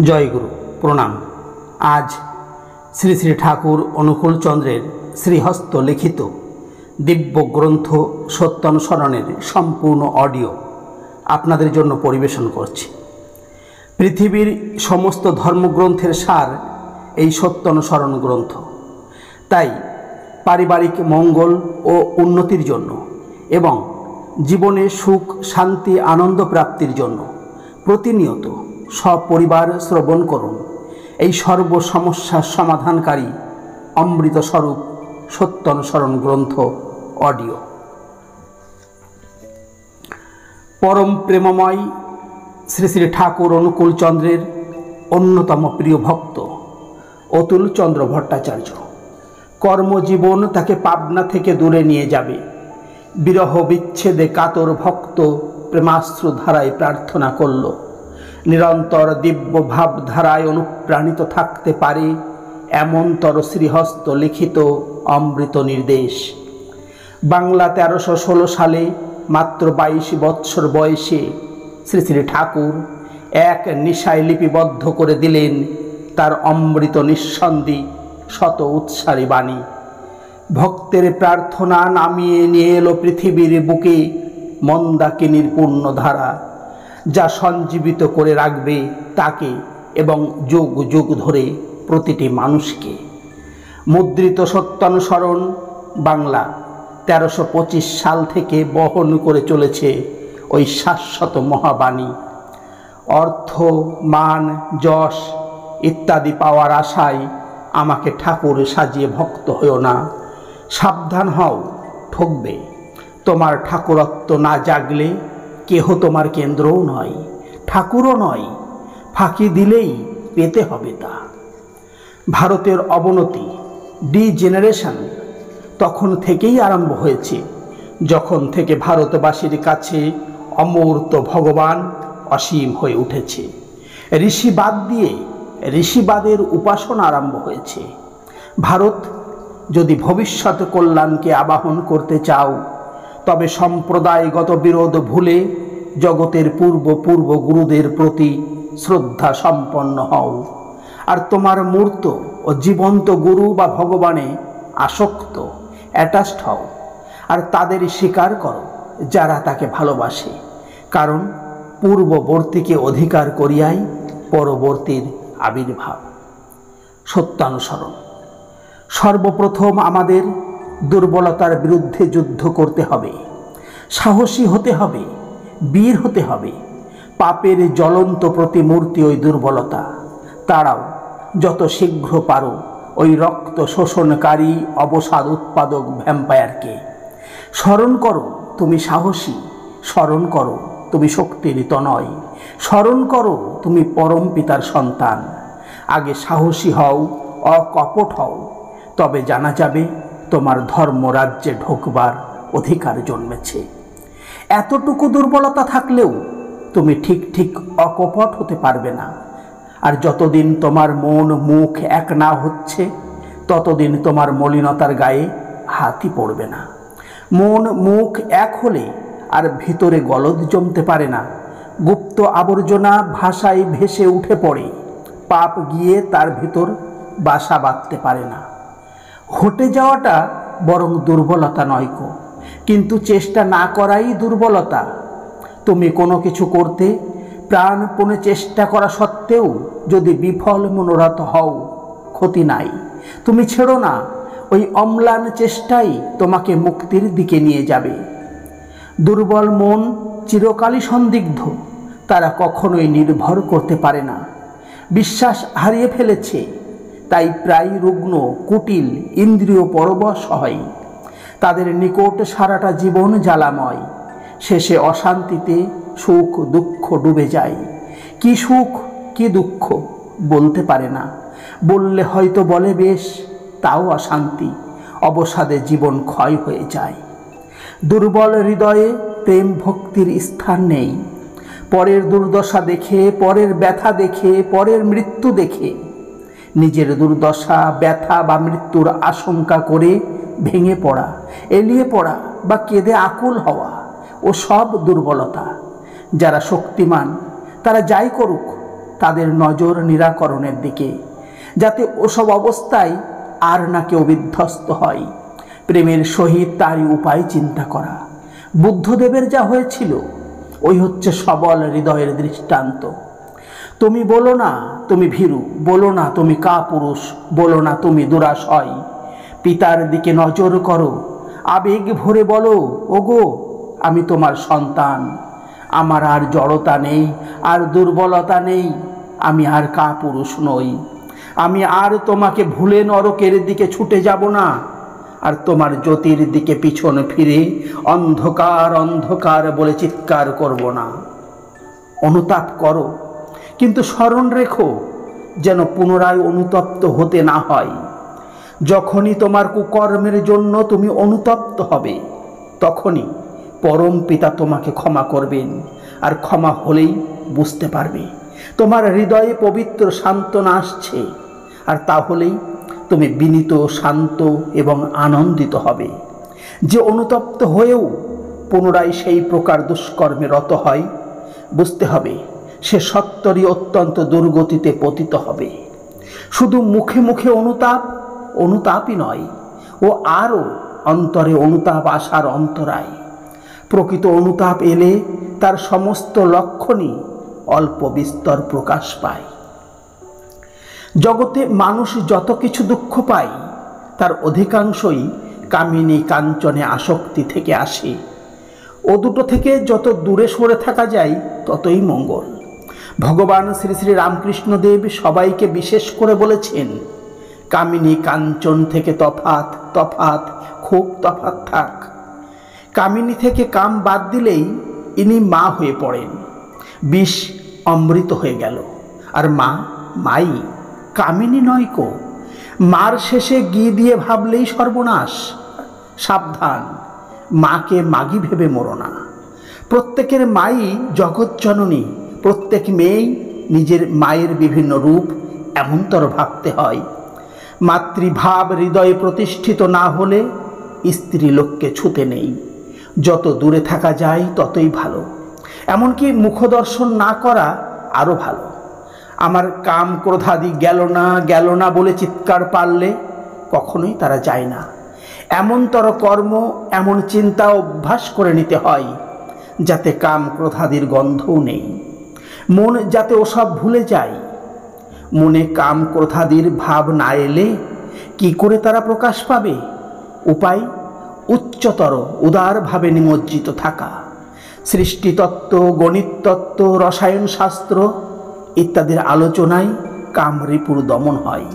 জয়গুরু প্রণাম। আজ শ্রী শ্রী ঠাকুর অনুকূলচন্দ্রের শ্রীহস্ত লিখিত দিব্য গ্রন্থ সত্যানুসরণের সম্পূর্ণ অডিও আপনাদের জন্য পরিবেশন করছি। পৃথিবীর সমস্ত ধর্মগ্রন্থের সার এই সত্যানুসরণ গ্রন্থ। তাই পারিবারিক মঙ্গল ও উন্নতির জন্য এবং জীবনে সুখ শান্তি আনন্দ প্রাপ্তির জন্য প্রতিনিয়ত সপরিবার শ্রবণ করুন এই সর্ব সমস্যার সমাধানকারী অমৃতস্বরূপ সত্যানুসরণ গ্রন্থ অডিও। পরম প্রেমময় শ্রী শ্রী ঠাকুর অনুকূলচন্দ্রের অন্যতম প্রিয় ভক্ত অতুলচন্দ্র ভট্টাচার্য। কর্মজীবন তাকে পাবনা থেকে দূরে নিয়ে যাবে। বিরহ বিচ্ছেদে কাতর ভক্ত প্রেমাশ্রু ধারায় প্রার্থনা করল, নিরন্তর দিব্য ভাবধারায় অনুপ্রাণিত থাকতে পারে এমনতর শ্রীহস্ত লিখিত অমৃত নির্দেশ। বাংলা 1316 সালে মাত্র 22 বৎসর বয়সে শ্রী শ্রী ঠাকুর এক নিশায় লিপিবদ্ধ করে দিলেন তার অমৃত নিঃসন্দি শত উৎসারী বাণী। ভক্তের প্রার্থনা নামিয়ে নিয়ে এলো পৃথিবীর বুকে মন্দাকিনীর পূর্ণ ধারা, যা সঞ্জীবিত করে রাখবে তাকে এবং যুগ যুগ ধরে প্রতিটি মানুষকে। মুদ্রিত সত্যানুসরণ বাংলা 1325 সাল থেকে বহন করে চলেছে ওই শাশ্বত মহাবাণী। অর্থ মান যশ ইত্যাদি পাওয়ার আশায় আমাকে ঠাকুর সাজিয়ে ভক্ত হও না। সাবধান হও, ঠকবে। তোমার ঠাকুরত্ব না জাগলে কেহ তোমার কেন্দ্রও নয়, ঠাকুরও নয়। ফাঁকি দিলেই পেতে হবে তা। ভারতের অবনতি ডিজেনারেশন তখন থেকেই আরম্ভ হয়েছে, যখন থেকে ভারতবাসীর কাছে অমূর্ত ভগবান অসীম হয়ে উঠেছে। ঋষিবাদ দিয়ে ঋষিবাদের উপাসনা আরম্ভ হয়েছে। ভারত যদি ভবিষ্যৎ কল্যাণকে আবাহন করতে চাও, তবে সম্প্রদায়গত বিরোধ ভুলে জগতের পূর্ব গুরুদের প্রতি শ্রদ্ধা সম্পন্ন হও। আর তোমার মূর্ত ও জীবন্ত গুরু বা ভগবানে আসক্ত অ্যাটাচড হও, আর তাদের স্বীকার করো যারা তাকে ভালোবাসে। কারণ পূর্ববর্তীকে অধিকার করিয়াই পরবর্তীর আবির্ভাব। সত্যানুসরণ। সর্বপ্রথম আমাদের দুর্বলতার বিরুদ্ধে যুদ্ধ করতে হবে, সাহসী হতে হবে, বীর হতে হবে। পাপের জ্বলন্ত প্রতিমূর্তি ওই দুর্বলতা। তারাও যত শীঘ্র পারো ওই রক্ত শোষণকারী অবসাদ উৎপাদক ভ্যাম্পায়ারকে। স্মরণ করো তুমি সাহসী, স্মরণ করো তুমি শক্তির তনয়, স্মরণ করো তুমি পরম পিতার সন্তান। আগে সাহসী হও, অকপট হও, তবে জানা যাবে তোমার ধর্মরাজ্যে ঢোকবার অধিকার জন্মেছে। এতটুকু দুর্বলতা থাকলেও তুমি ঠিক অকপট হতে পারবে না। আর যতদিন তোমার মন মুখ এক না হচ্ছে, ততদিন তোমার মলিনতার গায়ে হাতই পড়বে না। মন মুখ এক হলে আর ভিতরে গলদ জমতে পারে না। গুপ্ত আবর্জনা ভাষায় ভেসে উঠে পড়ে। পাপ গিয়ে তার ভিতর বাসা বাঁধতে পারে না। হটে যাওয়াটা বরং দুর্বলতা নয়কো, কিন্তু চেষ্টা না করাই দুর্বলতা। তুমি কোনো কিছু করতে প্রাণপণে চেষ্টা করা সত্ত্বেও যদি বিফল মনোরথ হও, ক্ষতি নাই। তুমি ছেড়ো না, ওই অম্লান চেষ্টাই তোমাকে মুক্তির দিকে নিয়ে যাবে। দুর্বল মন চিরকালই সন্দিগ্ধ, তারা কখনোই নির্ভর করতে পারে না। বিশ্বাস হারিয়ে ফেলেছে, তাই প্রায় রুগ্ন কুটিল ইন্দ্রিয় পরবশ হয়। তাদের নিকট সারাটা জীবন জ্বালাময়। শেষে অশান্তিতে সুখ দুঃখ ডুবে যায়। কি সুখ কি দুঃখ বলতে পারে না, বললে হয়তো বলে বেশ, তাও অশান্তি। অবসাদে জীবন ক্ষয় হয়ে যায়। দুর্বল হৃদয়ে প্রেম ভক্তির স্থান নেই। পরের দুর্দশা দেখে, পরের ব্যথা দেখে, পরের মৃত্যু দেখে নিজের দুর্দশা ব্যথা বা মৃত্যুর আশঙ্কা করে ভেঙে পড়া, এলিয়ে পড়া বা কেঁদে আকুল হওয়া ও সব দুর্বলতা। যারা শক্তিমান তারা যাই করুক তাদের নজর নিরাকরণের দিকে, যাতে ওসব অবস্থায় আর না কেউ বিধ্বস্ত হয়। প্রেমের সহিত তারই উপায় চিন্তা করা। বুদ্ধদেবের যা হয়েছিল ওই হচ্ছে সবল হৃদয়ের দৃষ্টান্ত। তুমি বলো না তুমি ভীরু, বলো না তুমি কাপুরুষ, বলো না তুমি দুরাশয়। পিতার দিকে নজর করো, আবেগ ভরে বলো, ওগো আমি তোমার সন্তান। আমার আর জড়তা নেই, আর দুর্বলতা নেই, আমি আর কাপুরুষ নই। আমি আর তোমাকে ভুলে নরকের দিকে ছুটে যাব না, আর তোমার জ্যোতির দিকে পিছন ফিরে অন্ধকার অন্ধকার বলে চিৎকার করব না। অনুতাপ করো, কিন্তু স্মরণ রেখো যেন পুনরায় অনুতপ্ত হতে না হয়। যখনই তোমার কুকর্মের জন্য তুমি অনুতপ্ত হবে, তখনই পরম পিতা তোমাকে ক্ষমা করবেন। আর ক্ষমা হলেই বুঝতে পারবে তোমার হৃদয়ে পবিত্র সান্ত্বনা আসছে, আর তাহলেই তুমি বিনীত, শান্ত এবং আনন্দিত হবে। যে অনুতপ্ত হয়েও পুনরায় সেই প্রকার দুষ্কর্মে রত হয়, বুঝতে হবে সে সত্তরই অত্যন্ত দুর্গতিতে পতিত হবে। শুধু মুখে মুখে অনুতাপই নয়, ও আরও অন্তরে অনুতাপ আসার অন্তরায়। প্রকৃত অনুতাপ এলে তার সমস্ত লক্ষণই অল্প বিস্তর প্রকাশ পায়। জগতে মানুষ যত কিছু দুঃখ পায় তার অধিকাংশই কামিনী কাঞ্চনে আসক্তি থেকে আসে। ও দুটো থেকে যত দূরে সরে থাকা যায় ততই মঙ্গল। ভগবান শ্রী শ্রী রামকৃষ্ণদেব সবাইকে বিশেষ করে বলেছেন, কামিনী কাঞ্চন থেকে তফাৎ, তফাৎ, খুব তফাৎ থাক। কামিনী থেকে কাম বাদ দিলেই ইনি মা হয়ে পড়েন, বিষ অমৃত হয়ে গেল। আর মাই, কামিনী নয় কো। মার শেষে গি দিয়ে ভাবলেই সর্বনাশ। সাবধান, মাকে মাগি ভেবে মরো না। প্রত্যেকের মাই জগৎজননী, প্রত্যেক মেয়েই নিজের মায়ের বিভিন্ন রূপ, এমনতর ভাবতে হয়। মাতৃভাব হৃদয়ে প্রতিষ্ঠিত না হলে স্ত্রী লোককে ছুতে নেই। যত দূরে থাকা যায় ততই ভালো। এমনকি মুখদর্শন না করা আরও ভালো। আমার কাম ক্রোধাদি গেল না বলে চিৎকার পারলে কখনোই তারা যায় না। এমনতর কর্ম, এমন চিন্তা অভ্যাস করে নিতে হয় যাতে কাম ক্রোধাদির গন্ধও নেই। মন যাতে ওসব ভুলে যায়। মনে কাম ক্রোধাদির ভাব না এলে কি করে তারা প্রকাশ পাবে? উপায় উচ্চতর উদারভাবে নিমজ্জিত থাকা। সৃষ্টিতত্ত্ব, গণিততত্ত্ব, রসায়ন শাস্ত্র ইত্যাদির আলোচনায় কামরিপুর দমন হয়।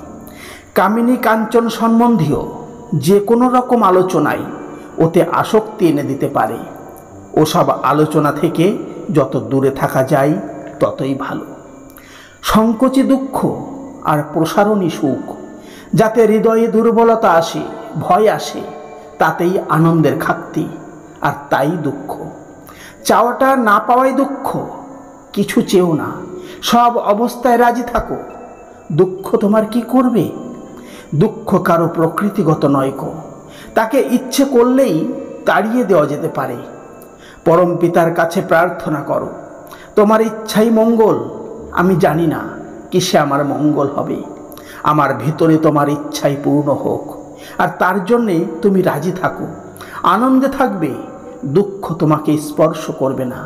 কামিনী কাঞ্চন সম্বন্ধীয় যে কোনো রকম আলোচনায় ওতে আসক্তি এনে দিতে পারে। ওসব আলোচনা থেকে যত দূরে থাকা যায় ততই ভালো। সংকোচী দুঃখ আর প্রসারণী সুখ, যাতে হৃদয়ে দুর্বলতা আসে, ভয় আসে, তাতেই আনন্দের ঘাটতি, আর তাই দুঃখ। চাওয়াটা না পাওয়াই দুঃখ। কিছু চেও না, সব অবস্থায় রাজি থাকো। দুঃখ তোমার কি করবে? দুঃখ কারো প্রকৃতিগত নয় কো। তাকে ইচ্ছে করলেই তাড়িয়ে দেওয়া যেতে পারে। পরম পিতার কাছে প্রার্থনা করো, তোমার ইচ্ছাই মঙ্গল। আমি জানি না কিসে আমার মঙ্গল হবে। আমার ভিতরে তোমার ইচ্ছাই পূর্ণ হোক, আর তার জন্যে তুমি রাজি থাকো, আনন্দে থাকবে। দুঃখ তোমাকে স্পর্শ করবে না।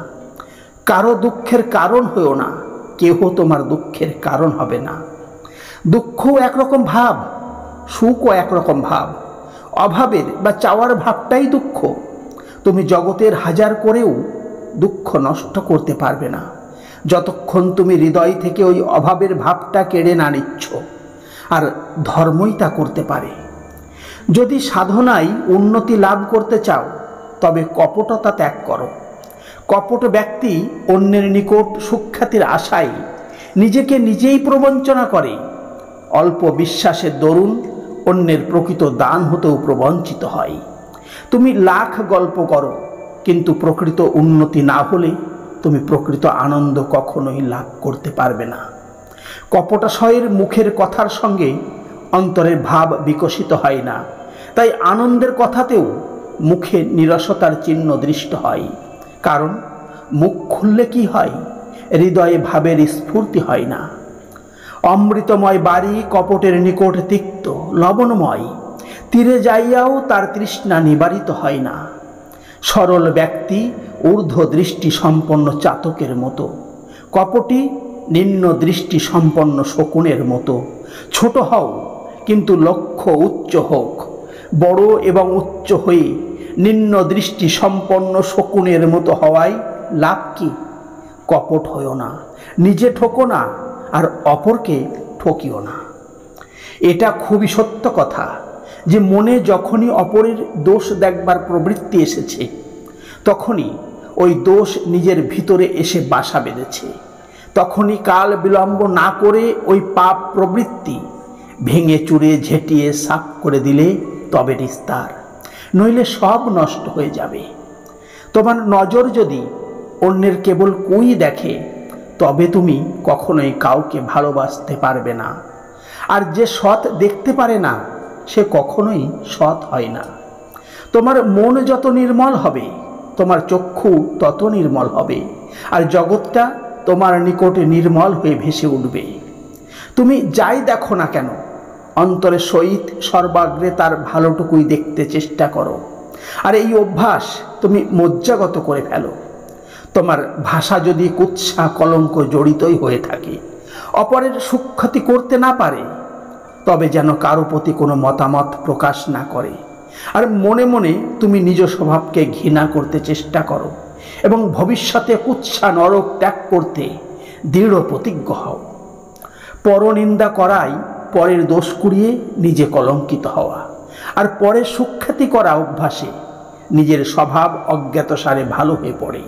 কারো দুঃখের কারণ হয়েও না, কেহ তোমার দুঃখের কারণ হবে না। দুঃখও একরকম ভাব, সুখও একরকম ভাব। অভাবের বা চাওয়ার ভাবটাই দুঃখ। তুমি জগতের হাজার করেও দুঃখ নষ্ট করতে পারবে না, যতক্ষণ তুমি হৃদয় থেকে ওই অভাবের ভাবটা কেড়ে না নিচ্ছ। আর ধর্মই তা করতে পারে। যদি সাধনায় উন্নতি লাভ করতে চাও, তবে কপটতা ত্যাগ করো। কপট ব্যক্তি অন্যের নিকট সুখ্যাতির আশায় নিজেকে নিজেই প্রবঞ্চনা করে। অল্প বিশ্বাসের দরুন অন্যের প্রকৃত দান হতেও প্রবঞ্চিত হয়। তুমি লাখ গল্প করো, কিন্তু প্রকৃত উন্নতি না হলে তুমি প্রকৃত আনন্দ কখনোই লাভ করতে পারবে না। কপটাশয়ের মুখের কথার সঙ্গে অন্তরের ভাব বিকশিত হয় না। তাই আনন্দের কথাতেও মুখে নিরসতার চিহ্ন দৃষ্ট হয়। কারণ মুখ খুললে কি হয়? হৃদয়ে ভাবের স্ফূর্তি হয় না। অমৃতময় বাড়ি কপটের নিকট তিক্ত লবণময়, তীরে যাইয়াও তার তৃষ্ণা নিবারিত হয় না। সরল ব্যক্তি ঊর্ধ্ব দৃষ্টি সম্পন্ন চাতকের মতো, কপটি নিম্ন দৃষ্টি সম্পন্ন শকুনের মতো। ছোট হও কিন্তু লক্ষ্য উচ্চ হোক। বড় এবং উচ্চ হয়ে নিম্ন দৃষ্টি সম্পন্ন শকুনের মতো হওয়ায় লাভ কি? কপট হইও না, নিজে ঠকো না, আর অপরকে ঠকিও না। এটা খুবই সত্য কথা যে মনে যখনই অপরের দোষ দেখবার প্রবৃত্তি এসেছে, তখনই ওই দোষ নিজের ভিতরে এসে বাসা বেঁধেছে। তখনই কাল বিলম্ব না করে ওই পাপ প্রবৃত্তি ভেঙে চুরে ঝেঁটিয়ে সাফ করে দিলে তবে নিস্তার, নইলে সব নষ্ট হয়ে যাবে। তোমার নজর যদি অন্যের কেবল কুই দেখে, তবে তুমি কখনোই কাউকে ভালোবাসতে পারবে না। আর যে সৎ দেখতে পারে না, সে কখনোই সৎ হয় না। তোমার মন যত নির্মল হবে, তোমার চক্ষু তত নির্মল হবে, আর জগৎটা তোমার নিকটে নির্মল হয়ে ভেসে উঠবে। তুমি যাই দেখো না কেন, অন্তরের সহিত সর্বাগ্রে তার ভালোটুকুই দেখতে চেষ্টা করো। আর এই অভ্যাস তুমি মজ্জাগত করে ফেলো। তোমার ভাষা যদি কুৎসা কলঙ্ক জড়িতই হয়ে থাকে, অপরের সুখ্যাতি করতে না পারে, তবে যেন কারো প্রতি কোনো মতামত প্রকাশ না করে। আর মনে মনে তুমি নিজ স্বভাবকে ঘৃণা করতে চেষ্টা করো এবং ভবিষ্যতে কুৎসা নরক ত্যাগ করতে দৃঢ় প্রতিজ্ঞ হও। পরনিন্দা করাই পরের দোষ কুড়িয়ে নিজে কলঙ্কিত হওয়া, আর পরের সুখ্যাতি করা অভ্যাসে নিজের স্বভাব অজ্ঞাতসারে ভালো হয়ে পড়ে।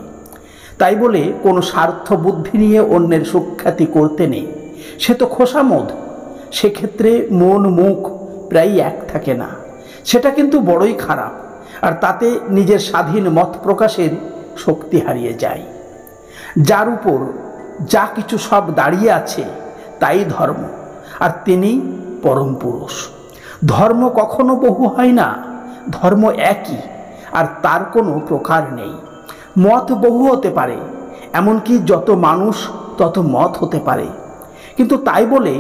তাই বলে কোনো স্বার্থ বুদ্ধি নিয়ে অন্যের সুখ্যাতি করতে নেই, সে তো খোসামোদ। সেক্ষেত্রে মন মুখ প্রায় এক থাকে না, সেটা কিন্তু বড়ই খারাপ। আর তাতে নিজের স্বাধীন মত প্রকাশের শক্তি হারিয়ে যায়। যার উপর যা কিছু সব দাঁড়িয়ে আছে তাই ধর্ম, আর তিনি পরম পুরুষ। ধর্ম কখনো বহু হয় না, ধর্ম একই, আর তার কোনো প্রকার নেই। মত বহু হতে পারে, এমনকি যত মানুষ তত মত হতে পারে, কিন্তু তাই বলে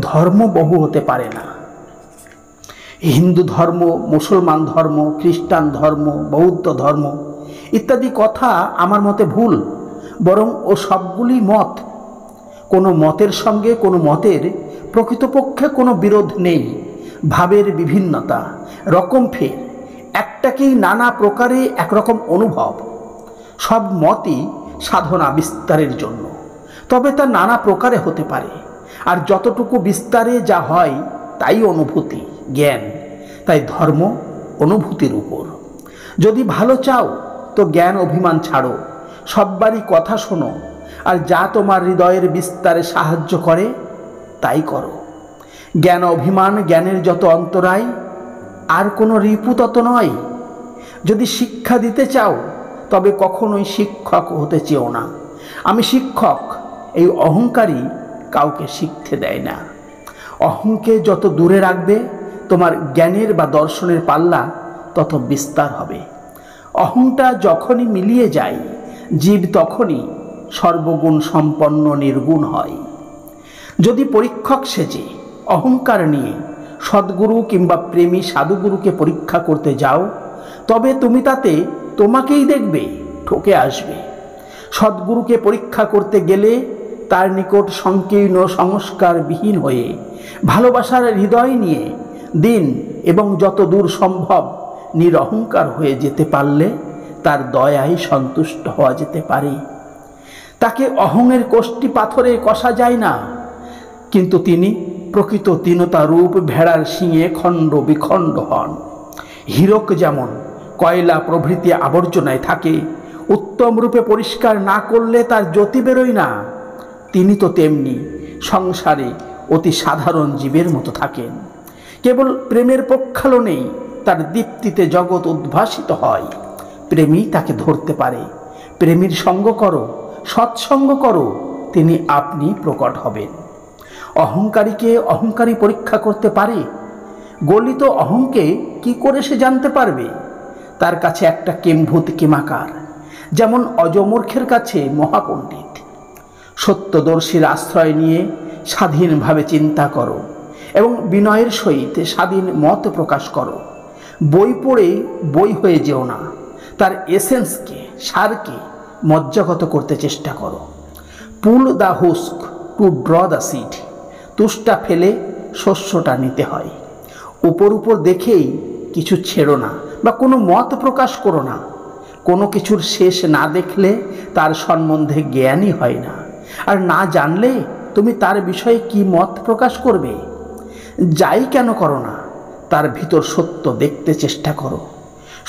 ধর্ম বহু হতে পারে না। হিন্দু ধর্ম, মুসলমান ধর্ম, খ্রিস্টান ধর্ম, বৌদ্ধ ধর্ম ইত্যাদি কথা আমার মতে ভুল। বরং ও সবগুলি মত। কোনো মতের সঙ্গে কোনো মতের প্রকৃতপক্ষে কোনো বিরোধ নেই। ভাবের বিভিন্নতা, রকম ফের, একটাকেই নানা প্রকারে একরকম অনুভব। সব মতই সাধনা বিস্তারের জন্য, তবে তা নানা প্রকারে হতে পারে। আর যতটুকু বিস্তারে যা হয় তাই অনুভূতি, জ্ঞান। তাই ধর্ম অনুভূতির উপর। যদি ভালো চাও তো জ্ঞান অভিমান ছাড়ো, সববারই কথা শোনো, আর যা তোমার হৃদয়ের বিস্তারে সাহায্য করে তাই করো। জ্ঞান অভিমান জ্ঞানের যত অন্তরায়, আর কোনো রিপু তত নয়। যদি শিক্ষা দিতে চাও তবে কখনোই শিক্ষক হতে চেও না। আমি শিক্ষক, এই অহংকারই কাউকে শিখতে দেয় না। অহংকে যত দূরে রাখবে, তোমার জ্ঞানের বা দর্শনের পাল্লা তত বিস্তার হবে। অহংটা যখনই মিলিয়ে যায়, জীব তখনই সর্বগুণ সম্পন্ন নির্গুণ হয়। যদি পরীক্ষক সেজে অহংকার নিয়ে সদ্গুরু কিংবা প্রেমী সাধুগুরুকে পরীক্ষা করতে যাও, তবে তুমি তাতে তোমাকেই দেখবে ঠকে আসবে। সদ্গুরুকে পরীক্ষা করতে গেলে তার নিকট সংকীর্ণ সংস্কারবিহীন হয়ে ভালোবাসার হৃদয় নিয়ে দিন এবং যত দূর সম্ভব নিরহংকার হয়ে যেতে পারলে তার দয়ায় সন্তুষ্ট হওয়া যেতে পারে। তাকে অহংয়ের কোষ্ঠী পাথরে কষা যায় না, কিন্তু তিনি প্রকৃত দীনতা রূপ ভেড়ার শিঙে খণ্ড বিখণ্ড হন। হীরক যেমন কয়লা প্রভৃতি আবর্জনায় থাকে, উত্তম রূপে পরিষ্কার না করলে তার জ্যোতি বেরোয় না, তিনি তো তেমনি সংসারে অতি সাধারণ জীবের মতো থাকেন। কেবল প্রেমের প্রক্ষালনেই তার দীপ্তিতে জগৎ উদ্ভাসিত হয়। প্রেমী তাকে ধরতে পারে। প্রেমীর সঙ্গ করো, সৎসঙ্গ করো, তিনি আপনি প্রকট হবেন। অহংকারীকে অহংকারী পরীক্ষা করতে পারে। গলিত অহংকে কি করে সে জানতে পারবে? তার কাছে একটা কিম্ভূত কিমাকার, যেমন অজমূর্খের কাছে মহাপণ্ডিত। সত্যদর্শীর আশ্রয় নিয়ে স্বাধীনভাবে চিন্তা করো এবং বিনয়ের সহিত স্বাধীন মত প্রকাশ করো। বই পড়ে বই হয়ে যেও না, তার এসেন্সকে, সারকে মজ্জাগত করতে চেষ্টা করো। Pull the husk to draw the seed. তুষটা ফেলে শস্যটা নিতে হয়। উপর উপর দেখেই কিছু ছেড়ো না বা কোনো মত প্রকাশ করো না। কোনো কিছুর শেষ না দেখলে তার সম্বন্ধে জ্ঞানই হয় না, আর না জানলে তুমি তার বিষয়ে কি মত প্রকাশ করবে? যাই কেন করো না, তার ভিতর সত্য দেখতে চেষ্টা করো।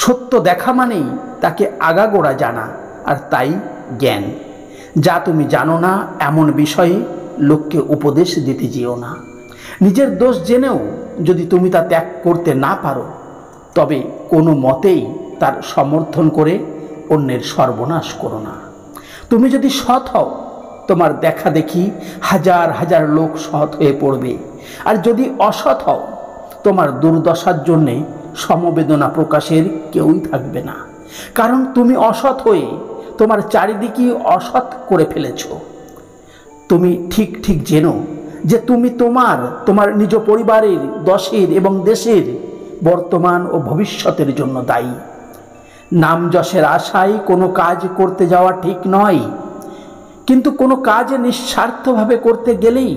সত্য দেখা মানেই তাকে আগাগোড়া জানা, আর তাই জ্ঞান। যা তুমি জানো না এমন বিষয়ে লোককে উপদেশ দিতে যেও না। নিজের দোষ জেনেও যদি তুমি তা ত্যাগ করতে না পারো, তবে কোনো মতেই তার সমর্থন করে অন্যের সর্বনাশ করো না। তুমি যদি সৎ হও, তোমার দেখা দেখি হাজার হাজার লোক সৎ হয়ে পড়বে, আর যদি অসৎ হও, তোমার দুর্দশার জন্যে সমবেদনা প্রকাশের কেউই থাকবে না। কারণ তুমি অসৎ হয়ে তোমার চারিদিকে অসৎ করে ফেলেছ। তুমি ঠিক ঠিক জেনো যে তুমি তোমার নিজ পরিবারের, দশের এবং দেশের বর্তমান ও ভবিষ্যতের জন্য দায়ী। নাম যশের আশায় কোনো কাজ করতে যাওয়া ঠিক নয়, কিন্তু কোনো কাজ নিঃস্বার্থভাবে করতে গেলেই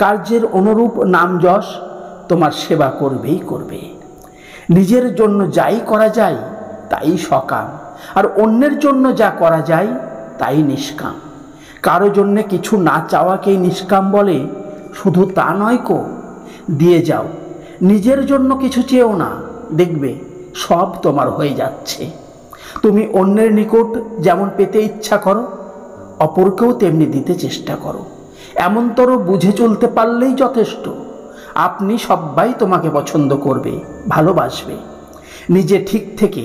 কার্যের অনুরূপ নাম যশ তোমার সেবা করবেই করবে। নিজের জন্য যাই করা যায় তাই সকাম, আর অন্যের জন্য যা করা যায় তাই নিষ্কাম। কারো জন্যে কিছু না চাওয়াকেই নিষ্কাম বলে, শুধু তা নয় কো, দিয়ে যাও। নিজের জন্য কিছু চেয়েও না, দেখবে সব তোমার হয়ে যাচ্ছে। তুমি অন্যের নিকট যেমন পেতে ইচ্ছা করো, অপরকেও তেমনি দিতে চেষ্টা করো। এমনতর বুঝে চলতে পারলেই যথেষ্ট। আপনি সবাই তোমাকে পছন্দ করবে, ভালোবাসবে। নিজে ঠিক থেকে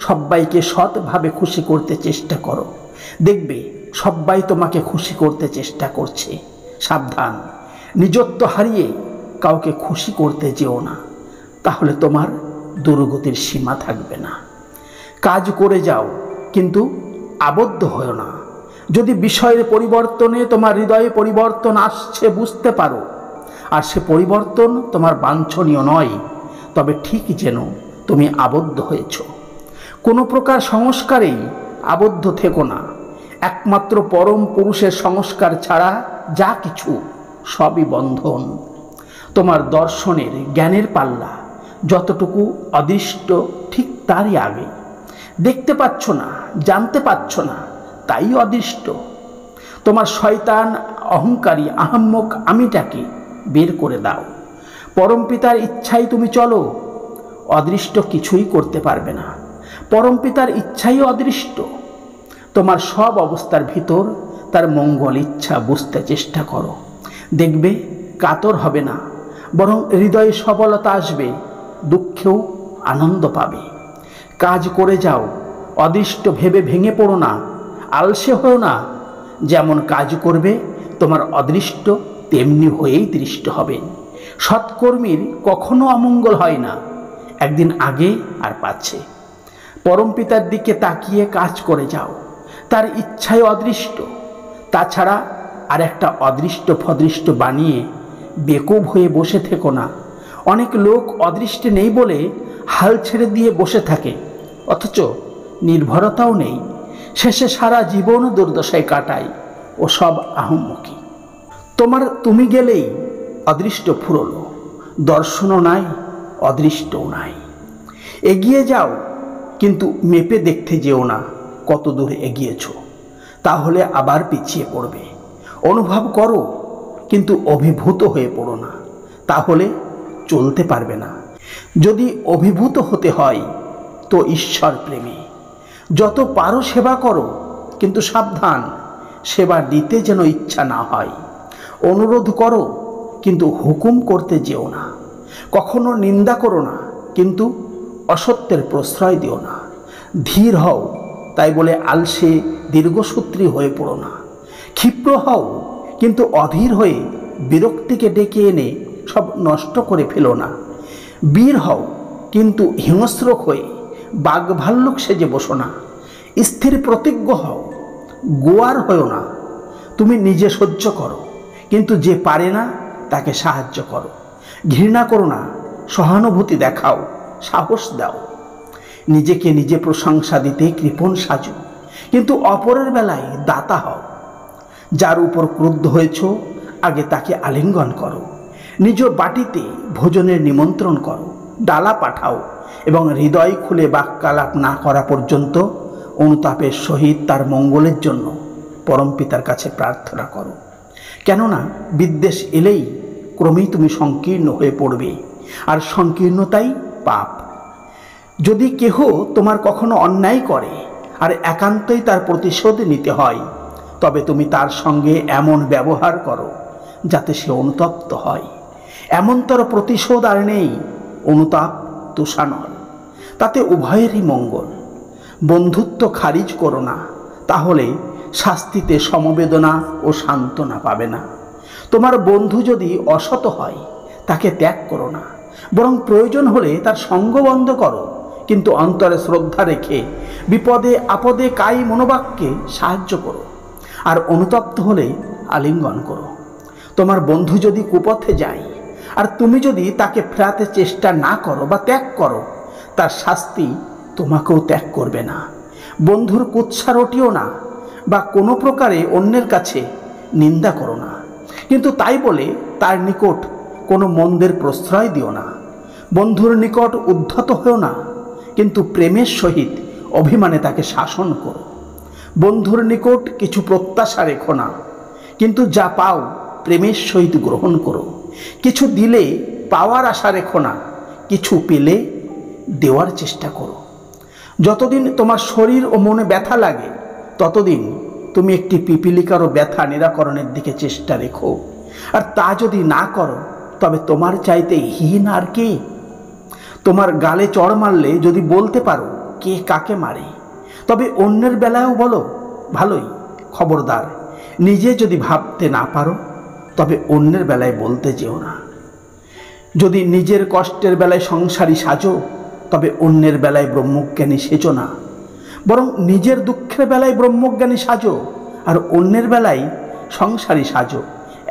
সবাইকে সৎভাবে খুশি করতে চেষ্টা করো, দেখবে সবাই তোমাকে খুশি করতে চেষ্টা করছে। সাবধান, নিজত্ব হারিয়ে কাউকে খুশি করতে যেও না, তাহলে তোমার দুর্গতির সীমা থাকবে না। কাজ করে যাও, কিন্তু আবদ্ধ হও না। যদি বিষয়ের পরিবর্তনে তোমার হৃদয়ে পরিবর্তন আসছে বুঝতে পারো, আর সে পরিবর্তন তোমার বাঞ্ছনীয় নয়, তবে ঠিক যেন তুমি আবদ্ধ হয়েছ। কোনো প্রকার সংস্কারেই আবদ্ধ থেকো না। একমাত্র পরম পুরুষের সংস্কার ছাড়া যা কিছু সবই বন্ধন। তোমার দর্শনের, জ্ঞানের পাল্লা যতটুকু অদৃষ্ট, ঠিক তারই আগে। দেখতে পাচ্ছ না, জানতে পাচ্ছ না, তাই অদৃষ্ট। তোমার শয়তান, অহংকারী, আহাম্মক আমিটাকে বের করে দাও। পরমপিতার ইচ্ছাই তুমি চলো, অদৃষ্ট কিছুই করতে পারবে না। পরমপিতার ইচ্ছাই অদৃষ্ট। তোমার সব অবস্থার ভিতর তার মঙ্গল ইচ্ছা বুঝতে চেষ্টা করো, দেখবে কাতর হবে না, বরং হৃদয়ে সবলতা আসবে, দুঃখেও আনন্দ পাবে। কাজ করে যাও, অদৃষ্ট ভেবে ভেঙে পড়ো না, আলসে হও না। যেমন কাজ করবে তোমার অদৃষ্ট তেমনি হয়েই দৃষ্ট হবে। সৎকর্মীর কখনো অমঙ্গল হয় না, একদিন আগে আর পাচ্ছে। পরমপিতার দিকে তাকিয়ে কাজ করে যাও, তার ইচ্ছায় অদৃষ্ট। তাছাড়া আর একটা অদৃষ্ট ফদৃষ্ট বানিয়ে বেকুব হয়ে বসে থেকো না। অনেক লোক অদৃষ্টে নেই বলে হাল ছেড়ে দিয়ে বসে থাকে, অথচ নির্ভরতাও নেই। শেষে সারা জীবন দুর্দশায় কাটায়, ও সব আহম্মকি। তুমি গেলেই অদৃষ্ট ফুরলো, দর্শনও নাই, অদৃষ্টও নাই। এগিয়ে যাও, কিন্তু মেপে দেখতে যেও না কত দূর এগিয়েছ, তাহলে আবার পিছিয়ে পড়বে। অনুভব করো, কিন্তু অভিভূত হয়ে পড়ো না, তাহলে চলতে পারবে না। যদি অভিভূত হতে হয় তো ঈশ্বর প্রেমে। যত পারো সেবা করো, কিন্তু সাবধান, সেবা দিতে যেন ইচ্ছা না হয়। অনুরোধ করো, কিন্তু হুকুম করতে যেও না। কখনো নিন্দা করো না, কিন্তু অসত্যের প্রশ্রয় দিও না। ধীর হও, তাই বলে আলসে দীর্ঘসূত্রী হয়ে পড়ো না। ক্ষিপ্র হও, কিন্তু অধীর হয়ে বিরক্তিকে ডেকে এনে সব নষ্ট করে ফেলো না। বীর হও, কিন্তু হিংস্র হয়ে বাঘভাল্লুক সেজে বসো না। স্থির প্রতিজ্ঞ হও, গোয়ার হও না। তুমি নিজে সহ্য করো, কিন্তু যে পারে না তাকে সাহায্য করো। ঘৃণা করো না, সহানুভূতি দেখাও, সাহস দাও। নিজেকে নিজে প্রশংসা দিতে কৃপণ সাজো, কিন্তু অপরের বেলায় দাতা হও। যার উপর ক্রুদ্ধ হয়েছ আগে তাকে আলিঙ্গন করো। নিজ বাটিতে ভোজনের নিমন্ত্রণ করো, ডালা পাঠাও এবং হৃদয় খুলে বাক্যালাপ না করা পর্যন্ত অনুতাপের সহিত তার মঙ্গলের জন্য পরমপিতার কাছে প্রার্থনা করো। কেননা বিদ্বেষ এলেই ক্রমেই তুমি সংকীর্ণ হয়ে পড়বে, আর সংকীর্ণতাই পাপ। যদি কেহ তোমার কখনো অন্যায় করে আর একান্তই তার প্রতিশোধ নিতে হয়, তবে তুমি তার সঙ্গে এমন ব্যবহার করো যাতে সে অনুতপ্ত হয়। এমনতর প্রতিশোধ আর নেই, অনুতাপ তুষানল, তাতে উভয়েরই মঙ্গল। বন্ধুত্ব খারিজ করো না, তাহলে শাস্তিতে সমবেদনা ও সান্ত্বনা পাবে না। তোমার বন্ধু যদি অসৎ হয় তাকে ত্যাগ করো না, বরং প্রয়োজন হলে তার সঙ্গ বন্ধ করো, কিন্তু অন্তরে শ্রদ্ধা রেখে বিপদে আপদে কায়ী মনোবাক্যে সাহায্য করো, আর অনুতপ্ত হলে আলিঙ্গন করো। তোমার বন্ধু যদি কুপথে যায় আর তুমি যদি তাকে ফেরাতে চেষ্টা না করো বা ত্যাগ করো, তার শাস্তি তোমাকেও ত্যাগ করবে না। বন্ধুর কুৎসা রটিও না বা কোনো প্রকারে অন্যের কাছে নিন্দা করো না, কিন্তু তাই বলে তার নিকট কোনো মন্দের প্রশ্রয় দিও না। বন্ধুর নিকট উদ্ধত হও না, কিন্তু প্রেমের সহিত অভিমানে তাকে শাসন করো। বন্ধুর নিকট কিছু প্রত্যাশা রেখো না, কিন্তু যা পাও প্রেমের সহিত গ্রহণ করো। কিছু দিলে পাওয়ার আশা রেখো না, কিছু পেলে দেওয়ার চেষ্টা করো। যতদিন তোমার শরীর ও মনে ব্যথা লাগে, ততদিন তুমি একটি পিপিলিকারও ব্যথা নিরাকরণের দিকে চেষ্টা রেখো। আর তা যদি না করো, তবে তোমার চাইতে হীন আর কে? তোমার গালে চড় মারলে যদি বলতে পারো কে কাকে মারে, তবে অন্যের বেলায়ও বলো, ভালোই। খবরদার, নিজে যদি ভাবতে না পারো তবে অন্যের বেলায় বলতে যেও না। যদি নিজের কষ্টের বেলায় সংসারী সাজো, তবে অন্যের বেলায় ব্রহ্মজ্ঞানী সেজো না, বরং নিজের দুঃখের বেলায় ব্রহ্মজ্ঞানী সাজো আর অন্যের বেলায় সংসারী সাজো।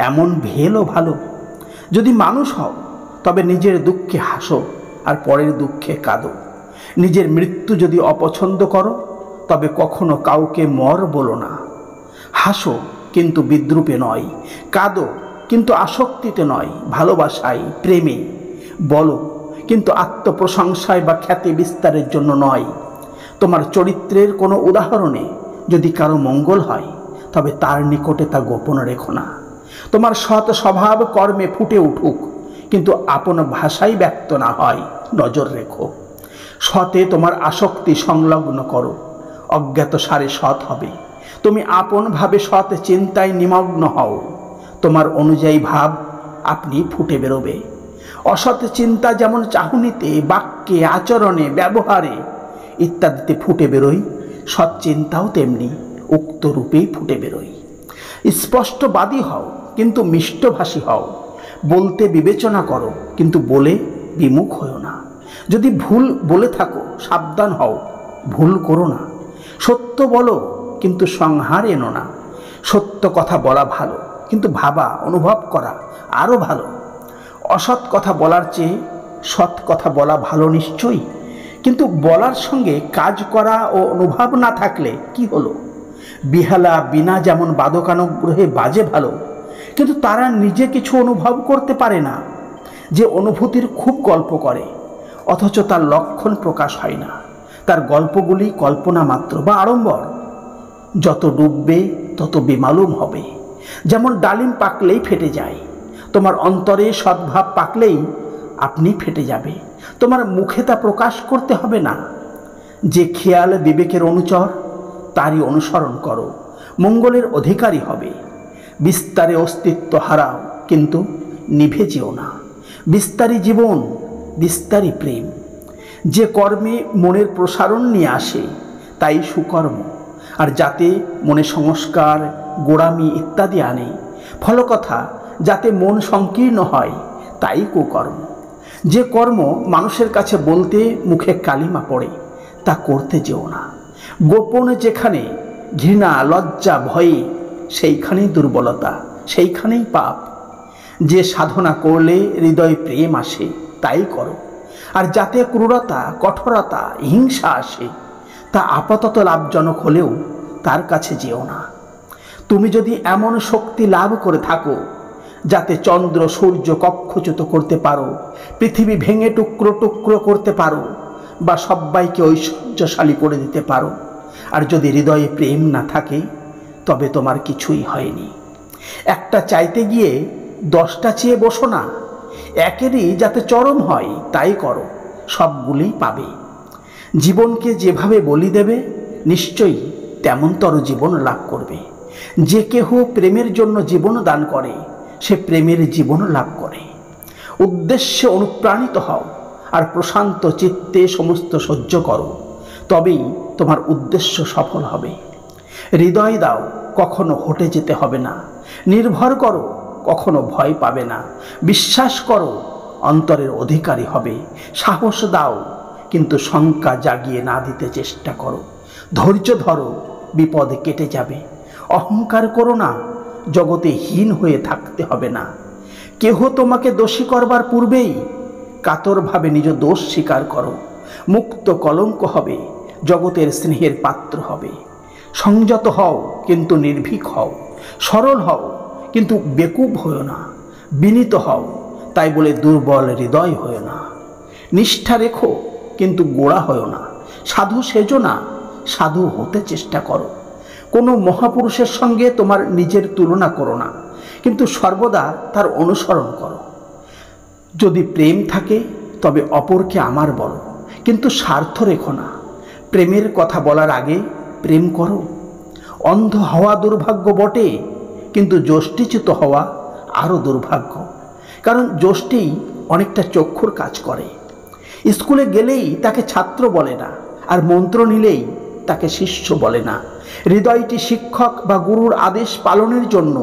এমন ভেলও ভালো। যদি মানুষ হও, তবে নিজের দুঃখে হাসো আর পরের দুঃখে কাঁদো। নিজের মৃত্যু যদি অপছন্দ করো, তবে কখনো কাউকে মর বলো না। হাসো কিন্তু বিদ্রুপে নয়, কাঁদো কিন্তু আসক্তিতে নয়, ভালোবাসায় প্রেমে বলো, কিন্তু আত্মপ্রশংসায় বা খ্যাতি বিস্তারের জন্য নয়। তোমার চরিত্রের কোনো উদাহরণে যদি কারো মঙ্গল হয়, তবে তার নিকটে তা গোপন রেখো না। তোমার সৎ স্বভাব কর্মে ফুটে উঠুক, কিন্তু আপন ভাষাই ব্যক্ত না হয়, নজর রেখো। সতে তোমার আসক্তি সংলগ্ন করো, অজ্ঞাত সারে সৎ হবে। তুমি আপনভাবে সৎ চিন্তায় নিমগ্ন হও, তোমার অনুযায়ী ভাব আপনি ফুটে বেরোবে। অসৎ চিন্তা যেমন চাহনিতে, বাক্যে, আচরণে, ব্যবহারে ইত্যাদিতে ফুটে বেরোয়, সৎ চিন্তাও তেমনি উক্ত রূপেই ফুটে বেরোয়। স্পষ্টবাদী হও, কিন্তু মিষ্টভাষী হও। বলতে বিবেচনা করো, কিন্তু বলে বিমুখ হও না। যদি ভুল বলে থাকো, সাবধান হও, ভুল করো না। সত্য বলো, কিন্তু সংহার এনো না। সত্য কথা বলা ভালো, কিন্তু ভাবা অনুভব করা আরও ভালো। অসৎ কথা বলার চেয়ে সৎ কথা বলা ভালো নিশ্চয়ই, কিন্তু বলার সঙ্গে কাজ করা ও অনুভব না থাকলে কি হলো? বিহালা বিনা যেমন বাদকানুগ্রহে বাজে ভালো, কিন্তু তারা নিজে কিছু অনুভব করতে পারে না। যে অনুভূতির খুব গল্প করে, অথচ তার লক্ষণ প্রকাশ হয় না, তার গল্পগুলি কল্পনা মাত্র বা আড়ম্বর। যত ডুববে তত বেমালুম হবে। যেমন ডালিম পাকলেই ফেটে যায়, তোমার অন্তরে সদ্ভাব পাকলেই আপনি ফেটে যাবে। তোমার মুখে তা প্রকাশ করতে হবে না। যে খেয়াল বিবেকের অনুচর, তারই অনুসরণ করো, মঙ্গলের অধিকারী হবে। বিস্তারে অস্তিত্ব হারাও, কিন্তু নিভে যেও না। বিস্তারী জীবন, বিস্তারী প্রেম। যে কর্মে মনের প্রসারণ নিয়ে আসে তাই সুকর্ম, আর যাতে মনে সংস্কার, গোড়ামি ইত্যাদি আনে, ফলকথা যাতে মন সংকীর্ণ হয়, তাই কুকর্ম। যে কর্ম মানুষের কাছে বলতে মুখে কালিমা পড়ে, তা করতে যেও না। গোপনে যেখানে ঘৃণা, লজ্জা, ভয়ে সেইখানেই দুর্বলতা, সেইখানেই পাপ। যে সাধনা করলে হৃদয়ে প্রেম আসে তাই করো, আর যাতে ক্রূরতা, কঠোরতা, হিংসা আসে তা আপাতত লাভজনক হলেও তার কাছে যেও না। তুমি যদি এমন শক্তি লাভ করে থাকো যাতে চন্দ্র সূর্য কক্ষচ্যুত করতে পারো, পৃথিবী ভেঙে টুকরো টুকরো করতে পারো, বা সবাইকে ঐশ্বর্যশালী করে দিতে পারো, আর যদি হৃদয়ে প্রেম না থাকে তবে তোমার কিছুই হয়নি। একটা চাইতে গিয়ে 10টা চেয়ে বসো না, একেরই যাতে চরম হয় তাই করো, সবগুলোই পাবে। জীবনকে যেভাবে বলি দেবে নিশ্চয়ই তেমনতর জীবন লাভ করবে। যে কেহ প্রেমের জন্য জীবন দান করে সে প্রেমের জীবন লাভ করে। উদ্দেশ্যে অনুপ্রাণিত হও আর প্রশান্ত চিত্তে সমস্ত সহ্য করো, তবেই তোমার উদ্দেশ্য সফল হবে। হৃদয় দাও, কখনো হটে যেতে হবে না। নির্ভর করো, কখনো ভয় পাবে না। বিশ্বাস করো, অন্তরের অধিকারী হবে। সাহস দাও, কিন্তু শঙ্কা জাগিয়ে না দিতে চেষ্টা করো। ধৈর্য ধরো, বিপদ কেটে যাবে। অহংকার করো না, জগতে হীন হয়ে থাকতে হবে না। কেহ তোমাকে দোষী করবার পূর্বেই কাতরভাবে নিজ দোষ স্বীকার করো। মুক্ত কলঙ্ক হবে, জগতের স্নেহের পাত্র হবে। সংযত হও কিন্তু নির্ভীক হও। সরল হও কিন্তু বেকুব হও না। বিনীত হও, তাই বলে দুর্বল হৃদয় হও না। নিষ্ঠা রেখো কিন্তু গোড়া হও না। সাধু সেজো না, সাধু হতে চেষ্টা করো। কোনো মহাপুরুষের সঙ্গে তোমার নিজের তুলনা করো না, কিন্তু সর্বদা তার অনুসরণ করো। যদি প্রেম থাকে তবে অপরকে আমার বলো, কিন্তু স্বার্থ রেখো না। প্রেমের কথা বলার আগে প্রেম করো। অন্ধ হওয়া দুর্ভাগ্য বটে, কিন্তু যষ্টিচ্যুত হওয়া আরও দুর্ভাগ্য, কারণ যষ্টি অনেকটা চক্ষুর কাজ করে। স্কুলে গেলেই তাকে ছাত্র বলে না, আর মন্ত্র নিলেই তাকে শিষ্য বলে না। হৃদয়টি শিক্ষক বা গুরুর আদেশ পালনের জন্য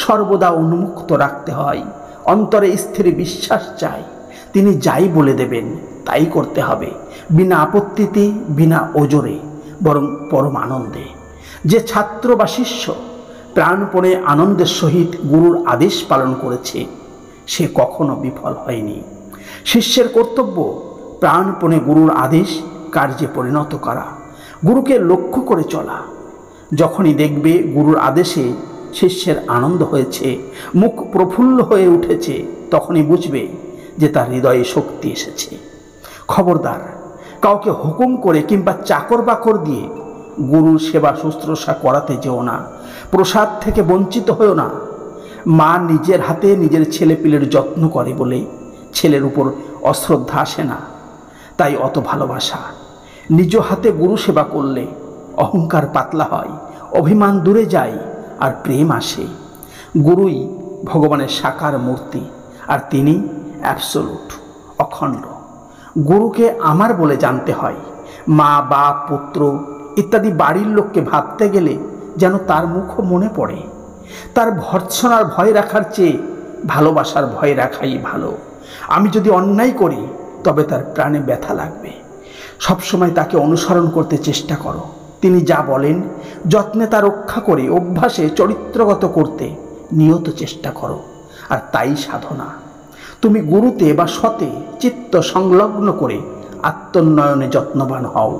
সর্বদা উন্মুক্ত রাখতে হয়। অন্তরে স্থির বিশ্বাস চাই, তিনি যাই বলে দেবেন তাই করতে হবে, বিনা আপত্তিতে, বিনা ওজরে, বরং পরম আনন্দে। যে ছাত্র বা শিষ্য প্রাণপণে আনন্দের সহিত গুরুর আদেশ পালন করেছে সে কখনো বিফল হয়নি। শিষ্যের কর্তব্য প্রাণপণে গুরুর আদেশ কার্যে পরিণত করা, গুরুকে লক্ষ্য করে চলা। যখনই দেখবে গুরুর আদেশে শিষ্যের আনন্দ হয়েছে, মুখ প্রফুল্ল হয়ে উঠেছে, তখনই বুঝবে যে তার হৃদয়ে শক্তি এসেছে। খবরদার, কাউকে হুকুম করে কিংবা চাকর বাকর দিয়ে গুরুর সেবা শুশ্রূষা করাতে যেও না। প্রসাদ থেকে বঞ্চিত হয়েও না। মা নিজের হাতে নিজের ছেলেপিলের যত্ন করে বলে ছেলের উপর অশ্রদ্ধা আসে না, তাই অত ভালোবাসা। নিজ হাতে গুরু সেবা করলে অহংকার পাতলা হয়, অভিমান দূরে যায়, আর প্রেম আসে। গুরুই ভগবানের সাকার মূর্তি, আর তিনি অ্যাবসোলুট, অখণ্ড। গুরুকে আমার বলে জানতে হয়। মা, বাপ, পুত্র ইত্যাদি বাড়ির লোককে ভাবতে গেলে যেন তার মুখও মনে পড়ে। তার ভর্ৎসনার ভয় রাখার চেয়ে ভালোবাসার ভয় রাখাই ভালো। আমি যদি অন্যায় করি তবে তার প্রাণে ব্যথা লাগবে। সবসময় তাকে অনুসরণ করতে চেষ্টা করো। তিনি যা বলেন যত্নে তা রক্ষা করে অভ্যাসে চরিত্রগত করতে নিয়ত চেষ্টা করো, আর তাই সাধনা। তুমি গুরুতে বা সতে চিত্ত সংলগ্ন করে আত্মোন্নয়নে যত্নবান হও।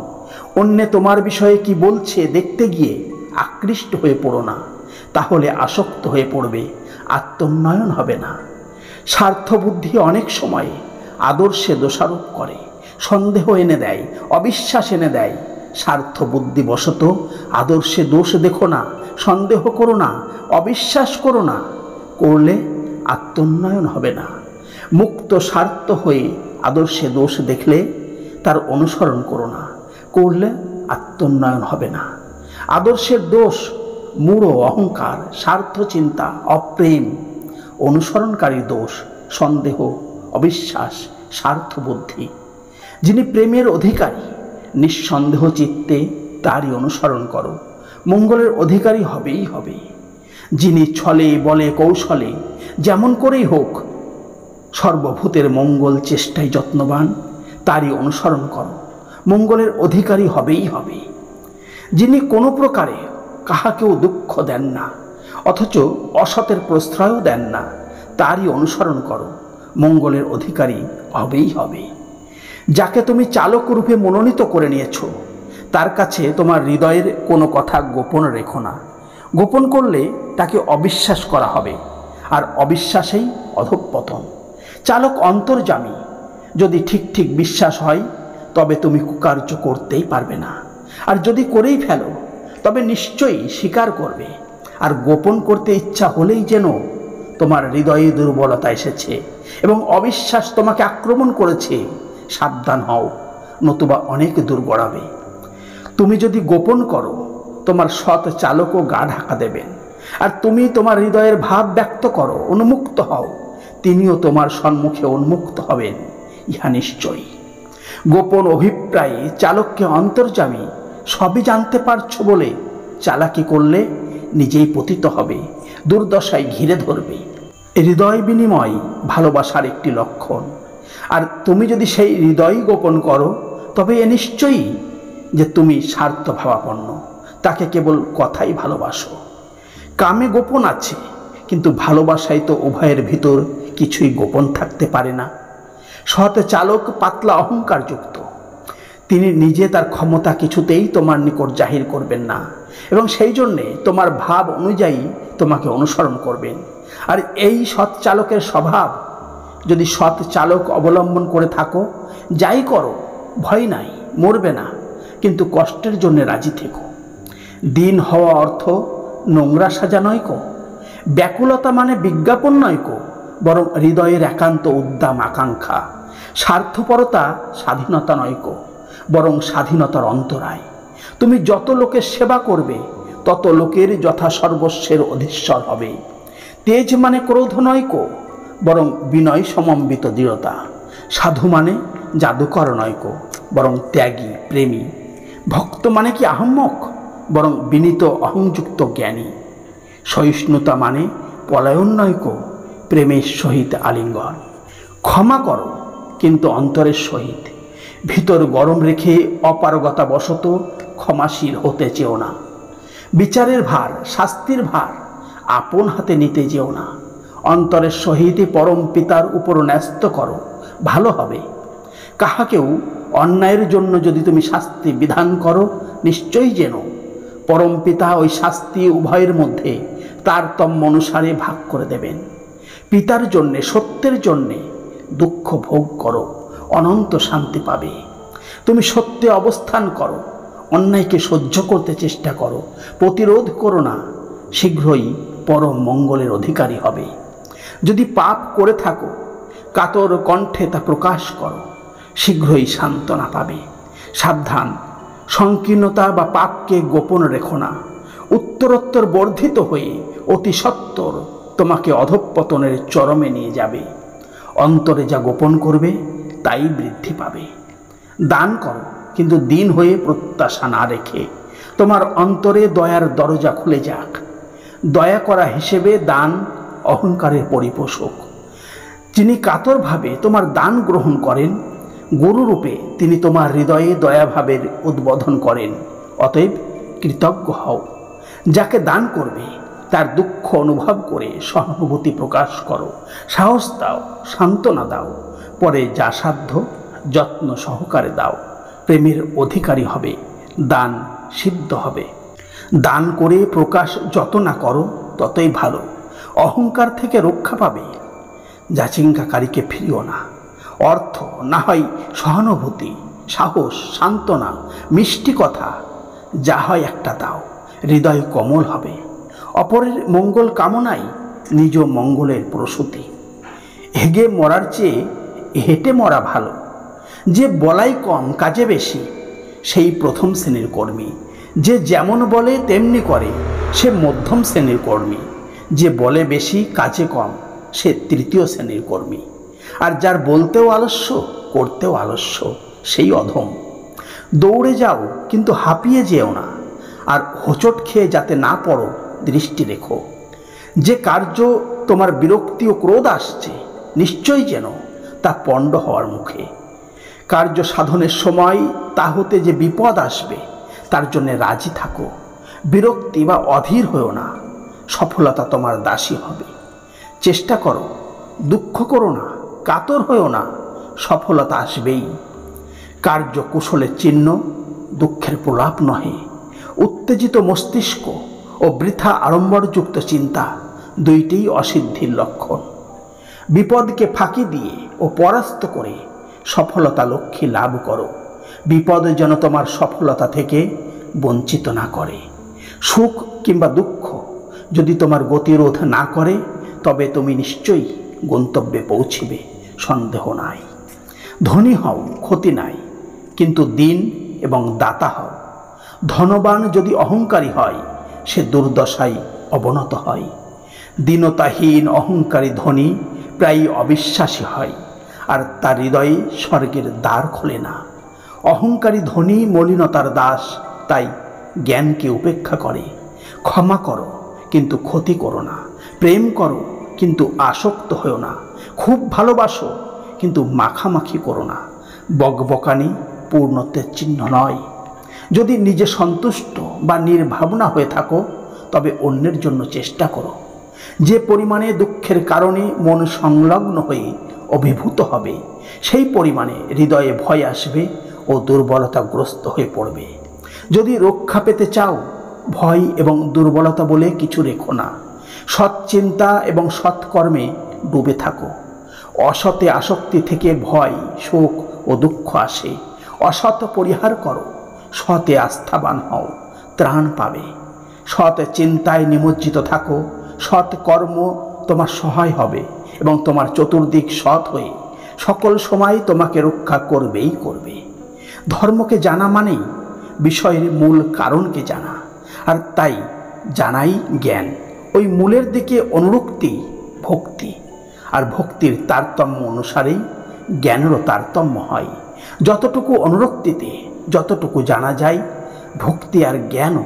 অন্যে তোমার বিষয়ে কি বলছে দেখতে গিয়ে আকৃষ্ট হয়ে পড়ো না, তাহলে আসক্ত হয়ে পড়বে, আত্মোন্নয়ন হবে না। স্বার্থবুদ্ধি অনেক সময় আদর্শে দোষারোপ করে, সন্দেহ এনে দেয়, অবিশ্বাস এনে দেয়। স্বার্থ বুদ্ধিবশত আদর্শে দোষ দেখো না, সন্দেহ করো না, অবিশ্বাস করো না, করলে আত্মোন্নয়ন হবে না। মুক্ত স্বার্থ হয়ে আদর্শে দোষ দেখলে তার অনুসরণ করো না, করলে আত্মোন্নয়ন হবে না। আদর্শের দোষ মূঢ় অহংকার, স্বার্থ চিন্তা, অপ্রেম। অনুসরণকারী দোষ সন্দেহ, অবিশ্বাস, স্বার্থ বুদ্ধি। যিনি প্রেমের অধিকারী নিঃসন্দেহ চিত্তে তারই অনুসরণ করো, মঙ্গলের অধিকারী হবেই হবে। যিনি ছলে বলে কৌশলে যেমন করেই হোক সর্বভূতের মঙ্গল চেষ্টায় যত্নবান, তারই অনুসরণ করো, মঙ্গলের অধিকারী হবেই হবে। যিনি কোনো প্রকারে কাহাকেও দুঃখ দেন না, অথচ অসতের প্রশ্রয়ও দেন না, তারই অনুসরণ করো, মঙ্গলের অধিকারী হবেই হবে। যাকে তুমি চালক রূপে মনোনীত করে নিয়েছ, তার কাছে তোমার হৃদয়ের কোনো কথা গোপন রেখো না। গোপন করলে তাকে অবিশ্বাস করা হবে, আর অবিশ্বাসেই অধঃপতন। চালক অন্তর্যামী, যদি ঠিক ঠিক বিশ্বাস হয় তবে তুমি কুকার্য করতেই পারবে না, আর যদি করেই ফেলো তবে নিশ্চয়ই স্বীকার করবে। আর গোপন করতে ইচ্ছা হলেই যেন তোমার হৃদয়ে দুর্বলতা এসেছে এবং অবিশ্বাস তোমাকে আক্রমণ করেছে, সাবধান হও, নতুবা অনেক দূর গড়াবে। তুমি যদি গোপন করো, তোমার সৎ চালকও গা ঢাকা দেবেন। আর তুমি তোমার হৃদয়ের ভাব ব্যক্ত করো, উন্মুক্ত হও, তিনিও তোমার সম্মুখে উন্মুক্ত হবেন, ইহা নিশ্চয়ই। গোপন অভিপ্রায়ে চালককে অন্তর্যামী সবই জানতে পারছো বলে চালাকি করলে নিজেই পতিত হবে, দুর্দশায় ঘিরে ধরবে। হৃদয় বিনিময় ভালোবাসার একটি লক্ষণ। আর তুমি যদি সেই হৃদয় গোপন করো, তবে এ নিশ্চয়ই যে তুমি স্বার্থভাবাপন্ন, তাকে কেবল কথাই ভালোবাসো। কামে গোপন আছে, কিন্তু ভালোবাসায় তো উভয়ের ভিতর কিছুই গোপন থাকতে পারে না। সৎ চালক পাতলা অহংকারযুক্ত, তিনি নিজে তার ক্ষমতা কিছুতেই তোমার নিকট জাহির করবেন না, এবং সেই জন্যে তোমার ভাব অনুযায়ী তোমাকে অনুসরণ করবেন। আর এই সৎ চালকের স্বভাব যদি সৎ চালক অবলম্বন করে থাকো, যাই করো ভয় নাই, মরবে না, কিন্তু কষ্টের জন্য রাজি থেকো। দিন হওয়া অর্থ নোংরা সাজা নয় কো, ব্যাকুলতা মানে বিজ্ঞাপন নয় কো, বরং হৃদয়ের একান্ত উদ্দাম আকাঙ্ক্ষা। স্বার্থপরতা স্বাধীনতা নয় কো, বরং স্বাধীনতার অন্তরায়। তুমি যত লোকের সেবা করবে, তত লোকের যথাসর্বস্বের অধীশ্বর হবে। তেজ মানে ক্রোধ নয় কো, বরং বিনয় সমন্বিত দৃঢ়তা। সাধু মানে জাদুকর নয় কো, বরং ত্যাগী প্রেমী। ভক্ত মানে কি আহম্মক, বরং বিনীত অহংযুক্ত জ্ঞানী। সহিষ্ণুতা মানে পলায়ন নয় কো, প্রেমের সহিত আলিঙ্গন। ক্ষমা করো, কিন্তু অন্তরের সহিত। ভিতর গরম রেখে অপারগতা বশত ক্ষমাশীল হতে চেও না। বিচারের ভার, শাস্তির ভার আপন হাতে নিতে যেও না। অন্তরের সহিত পরম পিতার উপর ন্যস্ত করো, ভালো হবে। কাহাকেও অন্যায়ের জন্য যদি তুমি শাস্তি বিধান করো, নিশ্চয়ই যেন পরম পিতা ওই শাস্তি উভয়ের মধ্যে তারতম্য অনুসারে ভাগ করে দেবেন। পিতার জন্যে, সত্যের জন্যে দুঃখ ভোগ করো, অনন্ত শান্তি পাবে। তুমি সত্যে অবস্থান করো, অন্যায়কে সহ্য করতে চেষ্টা করো, প্রতিরোধ করো না, শীঘ্রই পরম মঙ্গলের অধিকারী হবে। যদি পাপ করে থাকো, কাতর কণ্ঠে তা প্রকাশ করো, শীঘ্রই সান্ত্বনা পাবে। সাবধান, সংকীর্ণতা বা পাপকে গোপন রেখো না, উত্তরোত্তর বর্ধিত হয়ে অতি সত্বর তোমাকে অধঃপতনের চরমে নিয়ে যাবে। অন্তরে যা গোপন করবে তাই বৃদ্ধি পাবে। দান করো, কিন্তু দিন হয়ে প্রত্যাশা না রেখে। তোমার অন্তরে দয়ার দরজা খুলে যাক। দয়া করা হিসেবে দান অহংকারের পরিপোষক। যিনি কাতরভাবে তোমার দান গ্রহণ করেন, গুরুরূপে তিনি তোমার হৃদয়ে দয়াভাবের উদ্বোধন করেন। অতএব কৃতজ্ঞ হও। যাকে দান করবে তার দুঃখ অনুভব করে সহানুভূতি প্রকাশ করো, সাহস দাও, সান্ত্বনা দাও। পরে যা সাধ্য যত্ন সহকারে দাও। প্রেমের অধিকারী হবে, দান সিদ্ধ হবে। দান করে প্রকাশ যত না করো ততই ভালো, অহংকার থেকে রক্ষা পাবে। যাচিঙ্কাকারীকে ফিরিও না। অর্থ না হয় সহানুভূতি, সাহস, সান্ত্বনা, মিষ্টি কথা, যা হয় একটা দাও, হৃদয় কোমল হবে। অপরের মঙ্গল কামনাই নিজ মঙ্গলের প্রসূতি। হেগে মরার চেয়ে হেঁটে মরা ভালো। যে বলাই কম কাজে বেশি, সেই প্রথম শ্রেণীর কর্মী। যে যেমন বলে তেমনি করে, সে মধ্যম শ্রেণীর কর্মী। যে বলে বেশি কাজে কম, সে তৃতীয় শ্রেণীর কর্মী। আর যার বলতেও আলস্য, করতেও আলস্য, সেই অধম। দৌড়ে যাও, কিন্তু হাঁপিয়ে যেও না। আর হোঁচট খেয়ে যাতে না পড়ো, দৃষ্টি রেখো। যে কার্য তোমার বিরক্তি ও ক্রোধ আসছে, নিশ্চয়ই যেন তা পণ্ড হওয়ার মুখে। কার্য সাধনের সময় তা হতে যে বিপদ আসবে, তার জন্য রাজি থাকো। বিরক্তি বা অধীর হও না। সফলতা তোমার দাসী হবে। চেষ্টা করো, দুঃখ করো না, কাতর হয়েও না, সফলতা আসবেই। কার্য কুশলের চিহ্ন দুঃখের প্রলাপ নহে। উত্তেজিত মস্তিষ্ক ও বৃথা আড়ম্বরযুক্ত চিন্তা দুইটিই অসিদ্ধির লক্ষণ। বিপদকে ফাঁকি দিয়ে ও পরাস্ত করে সফলতা লক্ষ্যে লাভ করো। বিপদ যেন তোমার সফলতা থেকে বঞ্চিত না করে। সুখ কিংবা দুঃখ যদি তোমার গতিরোধ না করে, তবে তুমি নিশ্চয়ই গন্তব্যে পৌঁছিবে, সন্দেহ নাই। ধনী হও, ক্ষতি নাই, কিন্তু দিন এবং দাতা হও। ধনবান যদি অহংকারী হয়, সে দুর্দশায় অবনত হয়। দীনতাহীন অহংকারী ধনী প্রায়ই অবিশ্বাসী হয়, আর তার হৃদয়ে স্বর্গের দ্বার খোলে না। অহংকারী ধনী মলিনতার দাস, তাই জ্ঞানকে উপেক্ষা করে। ক্ষমা করো, কিন্তু ক্ষতি করো না। প্রেম করো, কিন্তু আসক্ত হও না। খুব ভালোবাসো, কিন্তু মাখামাখি করো না। বকবকানি পূর্ণত্বের চিহ্ন নয়। যদি নিজে সন্তুষ্ট বা নির্ভাবনা হয়ে থাকো, তবে অন্যের জন্য চেষ্টা করো। যে পরিমাণে দুঃখের কারণে মন সংলগ্ন হয়ে অভিভূত হবে, সেই পরিমাণে হৃদয়ে ভয় আসবে ও দুর্বলতাগ্রস্ত হয়ে পড়বে। যদি রক্ষা পেতে চাও, ভয় এবং দুর্বলতা বলে কিছু রেখো না। সৎ চিন্তা এবং সৎকর্মে ডুবে থাকো। অসতে আসক্তি থেকে ভয়, শোক ও দুঃখ আসে। অসৎ পরিহার করো, সতে আস্থাবান হও, ত্রাণ পাবে। সৎ চিন্তায় নিমজ্জিত থাকো, সৎ কর্ম তোমার সহায় হবে এবং তোমার চতুর্দিক সৎ হয়ে সকল সময় তোমাকে রক্ষা করবেই করবে। ধর্মকে জানা মানেই বিষয়ের মূল কারণকে জানা, আর তাই জানাই জ্ঞান। ওই মূলের দিকে অনুরক্তি ভক্তি, আর ভক্তির তারতম্য অনুসারেই জ্ঞানেরও তারতম্য হয়। যতটুকু অনুরক্তিতে যতটুকু জানা যায়, ভক্তি আর জ্ঞানও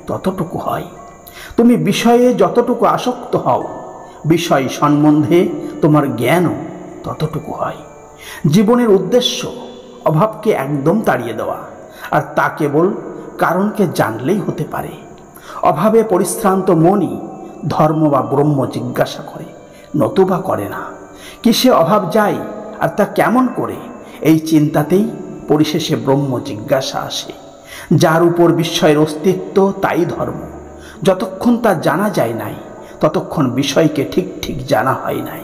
ততটুকু হয়। তুমি বিষয়ে যতটুকু আসক্ত হও, বিষয় সম্বন্ধে তোমার জ্ঞানও ততটুকু হয়। জীবনের উদ্দেশ্য অভাবকে একদম তাড়িয়ে দেওয়া, আর তা কেবল কারণকে জানলেই হতে পারে। অভাবে পরিশ্রান্ত মনই ধর্ম বা ব্রহ্ম জিজ্ঞাসা করে, নতুবা করে না। কিসে অভাব যায় আর তা কেমন করে, এই চিন্তাতেই পরিশেষে ব্রহ্ম জিজ্ঞাসা আসে। যার উপর বিস্ময়ের অস্তিত্ব, তাই ধর্ম। যতক্ষণ তা জানা যায় নাই, ততক্ষণ বিষয়কে ঠিক ঠিক জানা হয় নাই।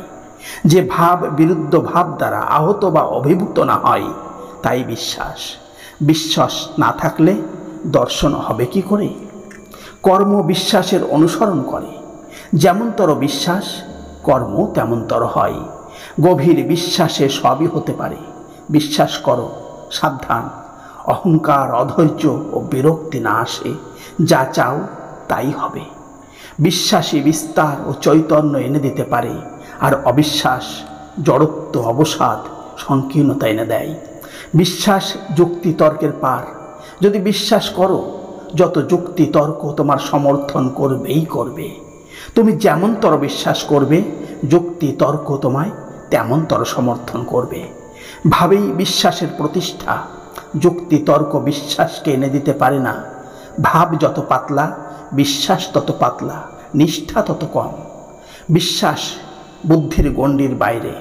যে ভাব বিরুদ্ধ ভাব দ্বারা আহত বা অভিভূত না হয়, তাই বিশ্বাস। বিশ্বাস না থাকলে দর্শন হবে কি করে? কর্ম বিশ্বাসের অনুসরণ করে। যেমনতর বিশ্বাস, কর্ম তেমনতর হয়। গভীর বিশ্বাসে সবই হতে পারে। বিশ্বাস করো, সাবধান, অহংকার, অধৈর্য ও বিরক্তি না আসে। যা চাও তাই হবে। বিশ্বাসী বিস্তার ও চৈতন্য এনে দিতে পারে, আর অবিশ্বাস জড়ত্ব, অবসাদ, সংকীর্ণতা এনে দেয়। বিশ্বাস যুক্তি তর্কের পার। যদি বিশ্বাস করো, যত যুক্তি তর্ক তোমার সমর্থন করবেই করবে। তুমি যেমনতর বিশ্বাস করবে, যুক্তি তর্ক তোমায় তেমনতর সমর্থন করবে। ভাবেই বিশ্বাসের প্রতিষ্ঠা। যুক্তি তর্ক বিশ্বাসকে এনে দিতে পারে না। ভাব যত পাতলা, বিশ্বাস তত পাতলা, নিষ্ঠা তত কম। বিশ্বাস বুদ্ধির গণ্ডির বাইরে।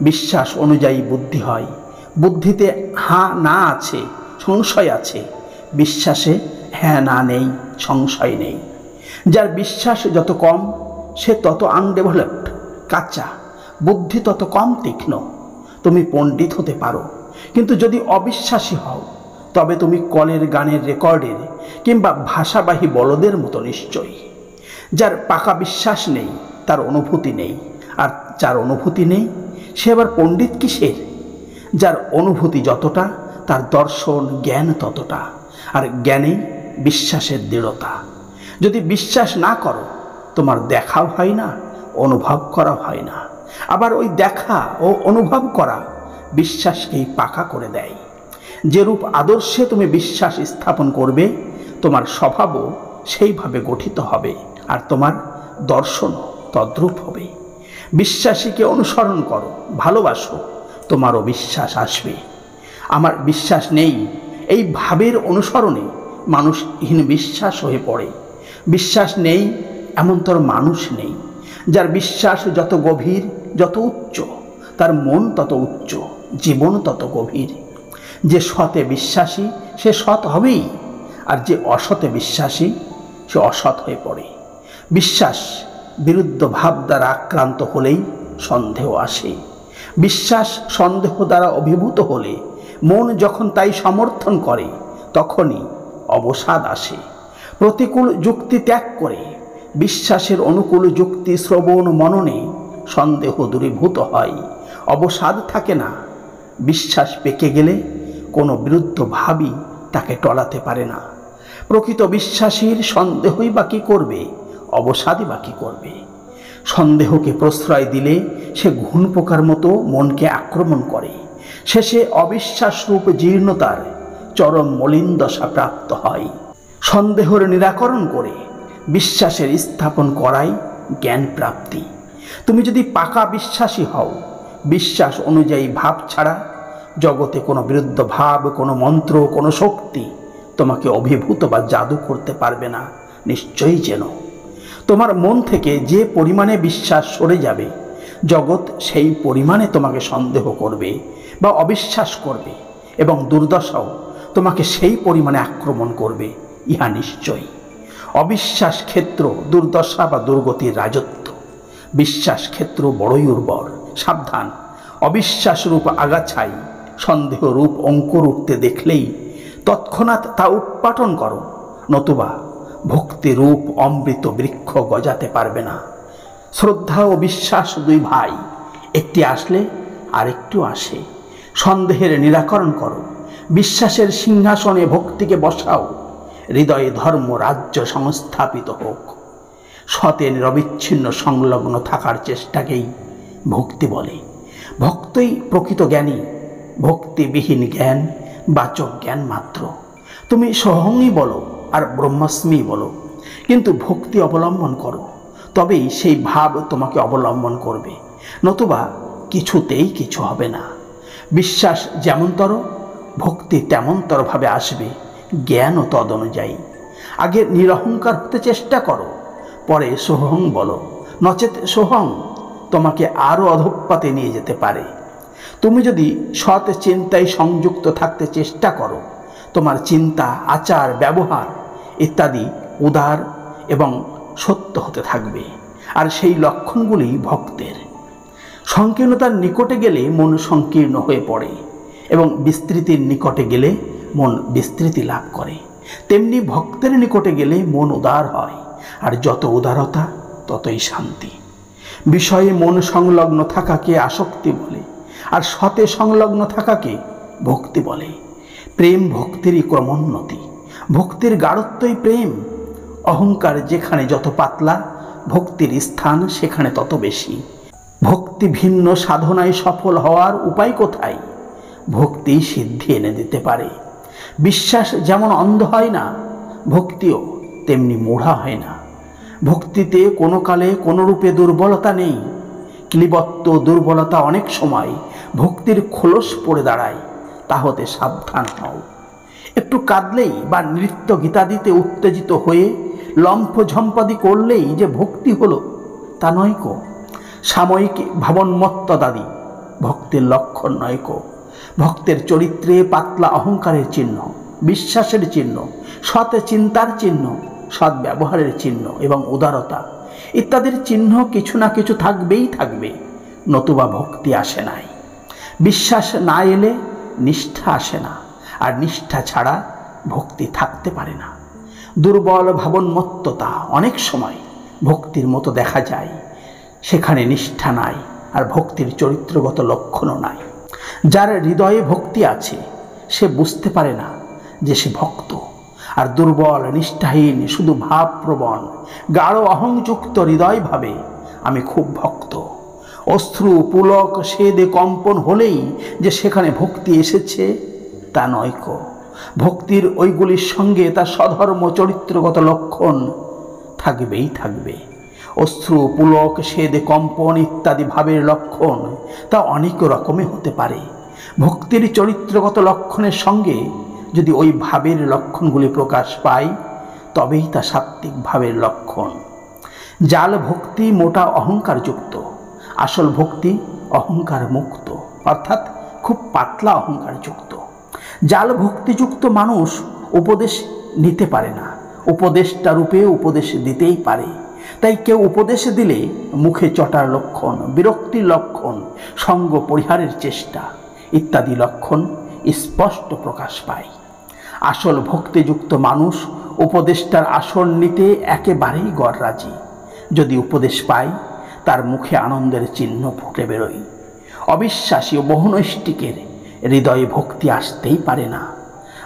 বিশ্বাস অনুযায়ী বুদ্ধি হয়। বুদ্ধিতে হ্যাঁ না আছে, সংশয় আছে। বিশ্বাসে হ্যাঁ না নেই, সংশয় নেই। যার বিশ্বাস যত কম, সে তত আনডেভেলপড, কাঁচা। বুদ্ধি তত কম তীক্ষ্ণ। তুমি পণ্ডিত হতে পারো, কিন্তু যদি অবিশ্বাসী হও, তবে তুমি কলের গানের রেকর্ডের কিংবা ভাষাবাহী বলদের মতো নিশ্চয়ই। যার পাকা বিশ্বাস নেই, তার অনুভূতি নেই, আর যার অনুভূতি নেই, সে আবার পণ্ডিত কিসের? যার অনুভূতি যতটা, তার দর্শন জ্ঞান ততটা, আর জ্ঞানেই বিশ্বাসের দৃঢ়তা। যদি বিশ্বাস না করো, তোমার দেখাও হয় না, অনুভব করা হয় না। আবার ওই দেখা ও অনুভব করা বিশ্বাসকেই পাকা করে দেয়। যেরূপ আদর্শে তুমি বিশ্বাস স্থাপন করবে, তোমার স্বভাবও সেইভাবে গঠিত হবে, আর তোমার দর্শনও তদ্রূপ হবে। বিশ্বাসীকে অনুসরণ করো, ভালোবাসো, তোমারও বিশ্বাস আসবে। আমার বিশ্বাস নেই, এই ভাবের অনুসরণে মানুষ হীন বিশ্বাস হয়ে পড়ে। বিশ্বাস নেই, এমন তোর মানুষ নেই। যার বিশ্বাস যত গভীর, যত উচ্চ, তার মন তত উচ্চ, জীবন তত গভীর। যে সতে বিশ্বাসী সে সৎ হবেই, আর যে অসতে বিশ্বাসী সে অসৎ হয়ে পড়ে। বিশ্বাস বিরুদ্ধ ভাব দ্বারা আক্রান্ত হলেই সন্দেহ আসে। বিশ্বাস সন্দেহ দ্বারা অভিভূত হলে মন যখন তাই সমর্থন করে তখনই অবসাদ আসে। প্রতিকূল যুক্তি ত্যাগ করে বিশ্বাসের অনুকূল যুক্তি শ্রবণ মননে সন্দেহ দূরীভূত হয়, অবসাদ থাকে না। বিশ্বাস পেকে গেলে কোনো বিরুদ্ধ ভাবই তাকে টলাতে পারে না। প্রকৃত বিশ্বাসীর সন্দেহই বা কী করবে, অবসাদই বা কী করবে? সন্দেহকে প্রশ্রয় দিলে সে ঘুণ পোকার মতো মনকে আক্রমণ করে। শেষে অবিশ্বাসরূপ জীর্ণতার চরম মলিন দশা প্রাপ্ত হয়। সন্দেহের নিরাকরণ করে বিশ্বাসের স্থাপন করাই জ্ঞান প্রাপ্তি। তুমি যদি পাকা বিশ্বাসী হও, বিশ্বাস অনুযায়ী ভাব ছাড়া জগতে কোনো বিরুদ্ধ ভাব, কোনো মন্ত্র, কোনো শক্তি তোমাকে অভিভূত বা জাদু করতে পারবে না। নিশ্চয়ই যেন তোমার মন থেকে যে পরিমাণে বিশ্বাস সরে যাবে, জগৎ সেই পরিমাণে তোমাকে সন্দেহ করবে বা অবিশ্বাস করবে, এবং দুর্দশাও তোমাকে সেই পরিমাণে আক্রমণ করবে, ইহা নিশ্চয়ই। অবিশ্বাস ক্ষেত্র দুর্দশা বা দুর্গতির রাজত্ব, বিশ্বাস ক্ষেত্র বড়ই উর্বর। সাবধান, অবিশ্বাস রূপ আগাছাই সন্দেহ রূপ অঙ্কুর উঠতে দেখলেই তৎক্ষণাৎ তা উৎপাটন করো, নতুবা ভক্তি রূপ অমৃত বৃক্ষ গজাতে পারবে না। শ্রদ্ধা ও বিশ্বাস দুই ভাই, একটি আসলে আরেকটু আসে। সন্দেহের নিরাকরণ করো, বিশ্বাসের সিংহাসনে ভক্তিকে বসাও, হৃদয়ে ধর্ম রাজ্য সংস্থাপিত হোক। সতে নিরবিচ্ছিন্ন সংলগ্ন থাকার চেষ্টাকেই ভক্তি বলে। ভক্তই প্রকৃত জ্ঞানী। ভক্তিবিহীন জ্ঞান বাচক জ্ঞান মাত্র। তুমি সোহংই বলো আর ব্রহ্মাস্মি বলো, কিন্তু ভক্তি অবলম্বন করো, তবেই সেই ভাব তোমাকে অবলম্বন করবে, নতুবা কিছুতেই কিছু হবে না। বিশ্বাস যেমনতর, ভক্তি তেমনতরভাবে আসবে, জ্ঞানও তদ অনুযায়ী। আগে নিরহংকার হতে চেষ্টা করো, পরে সোহং বলো, নচেত সোহং তোমাকে আরও অধঃপাতে নিয়ে যেতে পারে। তুমি যদি সৎ চিন্তায় সংযুক্ত থাকতে চেষ্টা করো, তোমার চিন্তা, আচার, ব্যবহার ইত্যাদি উদার এবং সত্য হতে থাকবে, আর সেই লক্ষণগুলি ভক্তের। সংকীর্ণতার নিকটে গেলে মন সংকীর্ণ হয়ে পড়ে, এবং বিস্তৃতির নিকটে গেলে মন বিস্তৃতি লাভ করে। তেমনি ভক্তের নিকটে গেলে মন উদার হয়, আর যত উদারতা ততই শান্তি। বিষয়ে মন সংলগ্ন থাকাকে আসক্তি বলে, আর সতে সংলগ্ন থাকাকে ভক্তি বলে। প্রেম ভক্তিরই ক্রমোন্নতি, ভক্তির গাঢ়ত্বই প্রেম। অহংকার যেখানে যত পাতলা, ভক্তির স্থান সেখানে তত বেশি। ভক্তি ভিন্ন সাধনায় সফল হওয়ার উপায় কোথায়? ভক্তি সিদ্ধি এনে দিতে পারে। বিশ্বাস যেমন অন্ধ হয় না, ভক্তিও তেমনি মূঢ়া হয় না। ভক্তিতে কোনো কালে কোনো রূপে দুর্বলতা নেই। ক্লিবত্ব দুর্বলতা অনেক সময় ভক্তির খোলস পড়ে দাঁড়ায়, তা হতে সাবধান হও। একটু কাঁদলেই বা নৃত্য গীতাদিতে উত্তেজিত হয়ে লম্ফ ঝম্পাদি করলেই যে ভক্তি হলো, তা নয় কো। সাময়িক ভাবন্মত্তদাদি ভক্তির লক্ষণ নয় কো। ভক্তের চরিত্রে পাতলা অহংকারের চিহ্ন, বিশ্বাসের চিহ্ন, সৎ চিন্তার চিহ্ন, সৎ ব্যবহারের চিহ্ন এবং উদারতা ইত্যাদির চিহ্ন কিছু না কিছু থাকবেই থাকবে, নতুবা ভক্তি আসে নাই। বিশ্বাস না এলে নিষ্ঠা আসে না, আর নিষ্ঠা ছাড়া ভক্তি থাকতে পারে না। দুর্বল ভাবন্মত্ততা অনেক সময় ভক্তির মতো দেখা যায়, সেখানে নিষ্ঠা নাই, আর ভক্তির চরিত্রগত লক্ষণও নাই। যার হৃদয়ে ভক্তি আছে সে বুঝতে পারে না যে সে ভক্ত, আর দুর্বল নিষ্ঠাহীন শুধু ভাবপ্রবণ গাঢ় অহংযুক্ত হৃদয় ভাবে আমি খুব ভক্ত। অশ্রু পুলক সেদে কম্পন হলেই যে সেখানে ভক্তি এসেছে তা নয় কো। ভক্তির ওইগুলির সঙ্গে তার স্বধর্ম চরিত্রগত লক্ষণ থাকবেই থাকবে। অশ্রু পুলক সেদে কম্পন ইত্যাদি ভাবের লক্ষণ তা অনেক রকমে হতে পারে। ভক্তির চরিত্রগত লক্ষণের সঙ্গে যদি ওই ভাবের লক্ষণগুলি প্রকাশ পায়, তবেই তা সাত্ত্বিক ভাবের লক্ষণ। জাল ভক্তি মোটা অহংকার যুক্ত, আসল ভক্তি অহংকার মুক্ত, অর্থাৎ খুব পাতলা অহংকার যুক্ত। জাল ভক্তিযুক্ত মানুষ উপদেশ নিতে পারে না, উপদেষ্টা রূপে উপদেশ দিতেই পারে। তাই কেউ উপদেশ দিলে মুখে চটার লক্ষণ, বিরক্তির লক্ষণ, সঙ্গ পরিহারের চেষ্টা ইত্যাদি লক্ষণ স্পষ্ট প্রকাশ পায়। আসল ভক্তিযুক্ত মানুষ উপদেষ্টার আসন নিতে একেবারেই গররাজি। যদি উপদেশ পায় তার মুখে আনন্দের চিহ্ন ফুটে বেরোয়। অবিশ্বাসী ও বহুনৈষ্ঠিকের হৃদয়ে ভক্তি আসতেই পারে না।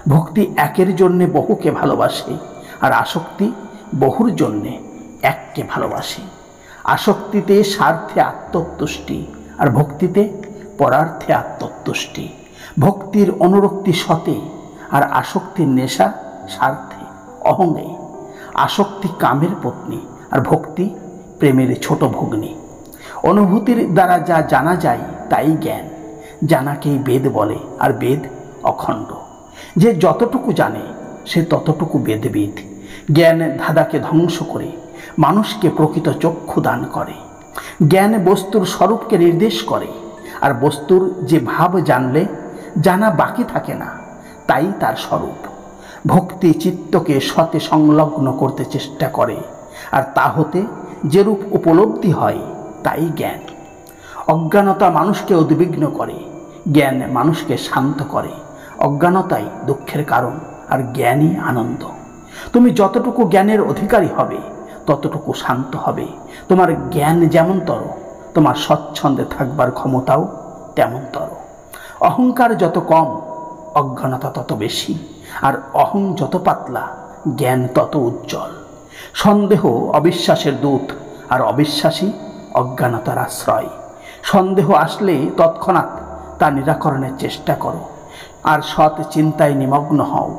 ভক্তি একের জন্যে বহুকে ভালোবাসে, আর আসক্তি বহুর জন্যে এককে ভালোবাসে। আসক্তিতে স্বার্থে আত্মতুষ্টি, আর ভক্তিতে পরার্থে আত্মতুষ্টি। ভক্তির অনুরক্তি সতে, আর আসক্তির নেশা স্বার্থে অহঙ্গে। আসক্তি কামের পত্নী, আর ভক্তি প্রেমের ছোট ভগ্নী। অনুভূতির দ্বারা যা জানা যায় তাই জ্ঞান, জানাকেই বেদ বলে, আর বেদ অখণ্ড। যে যতটুকু জানে সে ততটুকু বেদবিদ। জ্ঞান ধাঁধাকে ধ্বংস করে মানুষকে প্রকৃত চক্ষু দান করে। জ্ঞান বস্তুর স্বরূপকে নির্দেশ করে, আর বস্তুর যে ভাব জানলে জানা বাকি থাকে না, তাই তার স্বরূপ। ভক্তি চিত্তকে সতে সংলগ্ন করতে চেষ্টা করে, আর তা হতে যেরূপ উপলব্ধি হয় তাই জ্ঞান। অজ্ঞানতা মানুষকে উদ্বিগ্ন করে, জ্ঞান মানুষকে শান্ত করে। অজ্ঞানতাই দুঃখের কারণ, আর জ্ঞানই আনন্দ। তুমি যতটুকু জ্ঞানের অধিকারী হবে ততটুকু শান্ত হবে। তোমার জ্ঞান যেমনতর, তোমার স্বচ্ছন্দে থাকবার ক্ষমতাও তেমনতর। অহংকার যত কম অজ্ঞানতা তত বেশি, আর অহং যত পাতলা জ্ঞান তত উজ্জ্বল। সন্দেহ অবিশ্বাসের দূত, আর অবিশ্বাসী অজ্ঞানতার আশ্রয়। সন্দেহ আসলে তৎক্ষণাৎ তা নিরাকরণের চেষ্টা করো, আর সৎ চিন্তায় নিমগ্ন হও।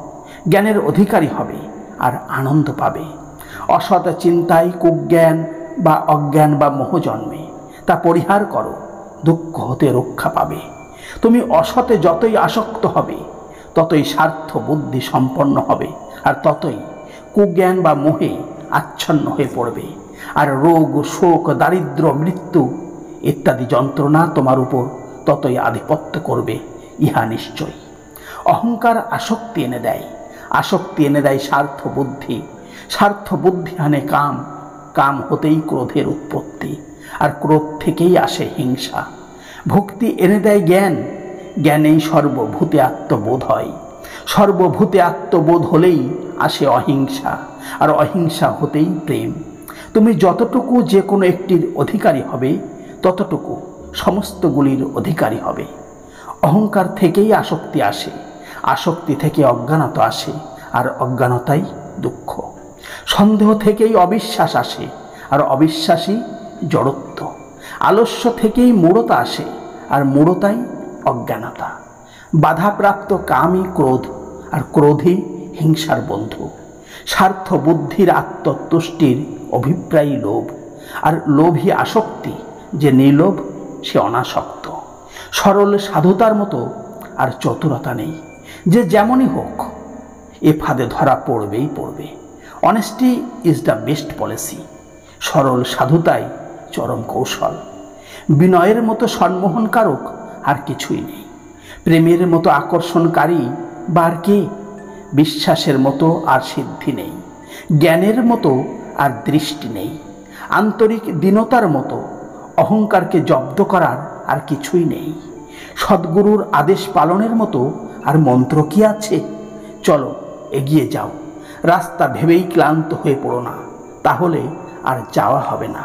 জ্ঞানের অধিকারী হবে আর আনন্দ পাবে। অসৎ চিন্তায় কুজ্ঞান বা অজ্ঞান বা মোহ জন্মে, তা পরিহার করো, দুঃখ হতে রক্ষা পাবে। তুমি অসতে যতই আসক্ত হবে ততই স্বার্থ বুদ্ধি সম্পন্ন হবে, আর ততই কুজ্ঞান বা মোহে আচ্ছন্ন হয়ে পড়বে। আর রোগ শোক দারিদ্র মৃত্যু ইত্যাদি যন্ত্রণা তোমার উপর ততই আধিপত্য করবে, ইহা নিশ্চয়। অহংকার আসক্তি এনে দেয়, আসক্তি এনে দেয় স্বার্থ বুদ্ধি, স্বার্থ বুদ্ধি আনে কাম, কাম হতেই ক্রোধের উৎপত্তি, আর ক্রোধ থেকেই আসে হিংসা। ভক্তি এনে দেয় জ্ঞান, জ্ঞানেই সর্বভূতে আত্মবোধ হয়। সর্বভূতে আত্মবোধ হলেই আসে অহিংসা, আর অহিংসা হতেই প্রেম। তুমি যতটুকু যে কোনো একটির অধিকারী হবে ততটুকু সমস্তগুলির অধিকারী হবে। অহংকার থেকেই আসক্তি আসে, আসক্তি থেকে অজ্ঞানতা আসে, আর অজ্ঞানতাই দুঃখ। সন্দেহ থেকেই অবিশ্বাস আসে, আর অবিশ্বাসী জড়ত্ব। আলস্য থেকেই মূঢ়তা আসে, আর মূঢ়তাই অজ্ঞানতা। বাধাপ্রাপ্ত কামই ক্রোধ, আর ক্রোধই হিংসার বন্ধু। স্বার্থ বুদ্ধির আত্মতুষ্টির অভিপ্রায়ী লোভ, আর লোভী আসক্তি। যে নির্লোভ সে অনাসক্ত। সরল সাধুতার মতো আর চতুরতা নেই। যে যেমনই হোক এ ফাঁদে ধরা পড়বেই পড়বে। Honesty is the best policy. সরল সাধুতাই চরম কৌশল। বিনয়ের মতো সম্মোহনকারক আর কিছুই নেই। প্রেমের মতো আকর্ষণকারী বা আর কে? বিশ্বাসের মতো আর সিদ্ধি নেই। জ্ঞানের মতো আর দৃষ্টি নেই। আন্তরিক দীনতার মতো অহংকারকে জব্দ করার আর কিছুই নেই। সদ্গুরুর আদেশ পালনের মতো আর মন্ত্র কি আছে? চলো এগিয়ে যাও। রাস্তা ভেবেই ক্লান্ত হয়ে পড়ো না, তাহলে আর যাওয়া হবে না।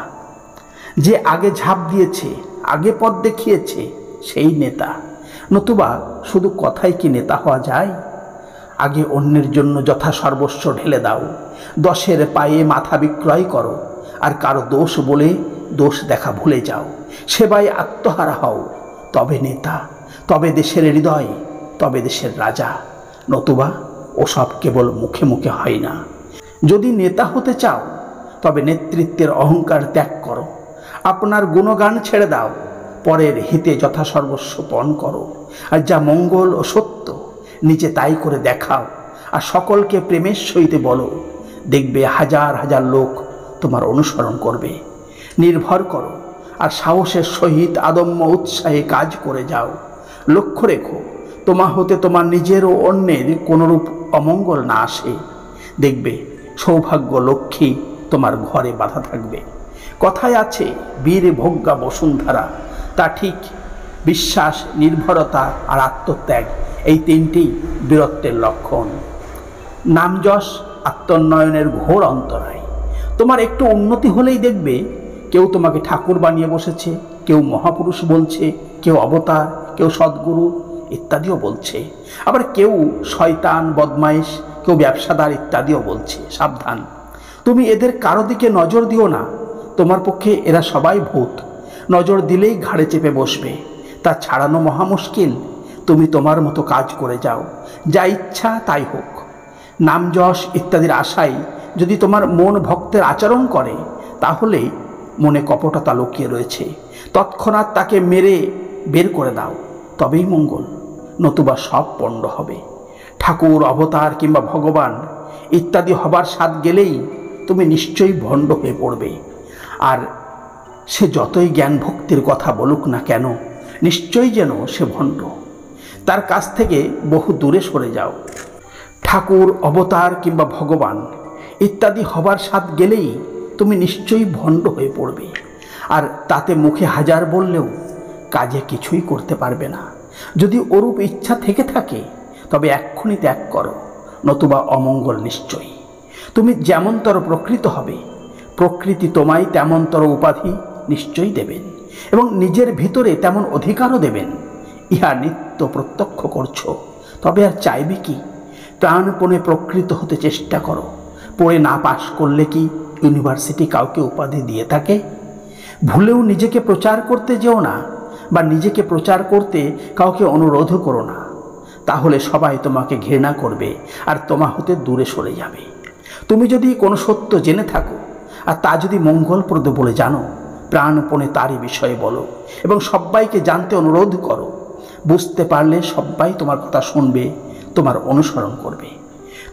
যে আগে ঝাঁপ দিয়েছে, আগে পথ দেখিয়েছে, সেই নেতা। নতুবা শুধু কথায় কি নেতা হওয়া যায়? আগে অন্যের জন্য যথা সর্বস্ব ঢেলে দাও। 10-এর পায়ে মাথা বিক্রয় করো, আর কারো দোষ বলে দোষ দেখা ভুলে যাও। সেবায় আত্মহারা হও, তবে নেতা, তবে দেশের হৃদয়, তবে দেশের রাজা। নতুবা ওসব কেবল মুখে মুখে হয় না। যদি নেতা হতে চাও তবে নেতৃত্বের অহংকার ত্যাগ করো। আপনার গুণগান ছেড়ে দাও, পরের হিতে যথা সর্বস্ব পণ করো। আর যা মঙ্গল ও সত্য নিজে তাই করে দেখাও, আর সকলকে প্রেমের সহিত বলো। দেখবে হাজার হাজার লোক তোমার অনুসরণ করবে। নির্ভর করো আর সাহসের সহিত আদম্য উৎসাহে কাজ করে যাও। লক্ষ্য রেখো তোমা হতে তোমার নিজের ও অন্যের কোনরূপ অমঙ্গল না আসে। দেখবে সৌভাগ্য লক্ষ্মী তোমার ঘরে বাধা থাকবে। কথায় আছে বীর ভোগ্যা বসুন্ধরা, তা ঠিক। বিশ্বাস, নির্ভরতা আর আত্মত্যাগ, এই তিনটি বীরত্বের লক্ষণ। নামযশ আত্মোন্নয়নের ঘোর অন্তরায়। তোমার একটু উন্নতি হলেই দেখবে কেউ তোমাকে ঠাকুর বানিয়ে বসেছে, কেউ মহাপুরুষ বলছে, কেউ অবতার, কেউ সদ্গুরু ইত্যাদিও বলছে। আবার কেউ শয়তান, বদমাইশ, কেউ ব্যবসাদার ইত্যাদিও বলছে। সাবধান, তুমি এদের কারো দিকে নজর দিও না। তোমার পক্ষে এরা সবাই ভূত। নজর দিলেই ঘাড়ে চেপে বসবে, তা ছাড়ানো মহা মুশকিল। তুমি তোমার মতো কাজ করে যাও, যা ইচ্ছা তাই হোক। নামযশ ইত্যাদির আশায় যদি তোমার মন ভক্তের আচরণ করে, তাহলে মনে কপটতা লুকিয়ে রয়েছে। তৎক্ষণাৎ তাকে মেরে বের করে দাও, তবেই মঙ্গল, নতুবা সব পণ্ড হবে। ঠাকুর, অবতার কিংবা ভগবান ইত্যাদি হবার স্বাদ গেলেই তুমি নিশ্চয়ই ভণ্ড হয়ে পড়বে। আর সে যতই জ্ঞান ভক্তির কথা বলুক না কেন, নিশ্চয়ই যেন সে ভণ্ড। তার কাছ থেকে বহু দূরে সরে যাও। ঠাকুর, অবতার কিংবা ভগবান ইত্যাদি হবার স্বাদ গেলেই তুমি নিশ্চয়ই ভণ্ড হয়ে পড়বে। আর তাতে মুখে হাজার বললেও কাজে কিছুই করতে পারবে না। যদি ওরূপ ইচ্ছা থেকে থাকে, তবে এক্ষুনি ত্যাগ করো, নতুবা অমঙ্গল নিশ্চয়ই। তুমি যেমনতর প্রকৃত হবে, প্রকৃতি তোমায় তেমনতর উপাধি নিশ্চয়ই দেবেন, এবং নিজের ভিতরে তেমন অধিকারও দেবেন। ইহা নিত্য প্রত্যক্ষ করছো, তবে আর চাইবে কি? প্রাণপণে প্রকৃত হতে চেষ্টা করো। পড়ে না পাশ করলে কি ইউনিভার্সিটি কাউকে উপাধি দিয়ে থাকে? ভুলেও নিজেকে প্রচার করতে যেও না, বা নিজেকে প্রচার করতে কাউকে অনুরোধ করো না। তাহলে সবাই তোমাকে ঘৃণা করবে আর তোমা হতে দূরে সরে যাবে। তুমি যদি কোনো সত্য জেনে থাকো আর তা যদি মঙ্গলপ্রদ বলে জানো, প্রাণপণে তারই বিষয়ে বলো এবং সবাইকে জানতে অনুরোধ করো। বুঝতে পারলে সবাই তোমার কথা শুনবে, তোমার অনুসরণ করবে।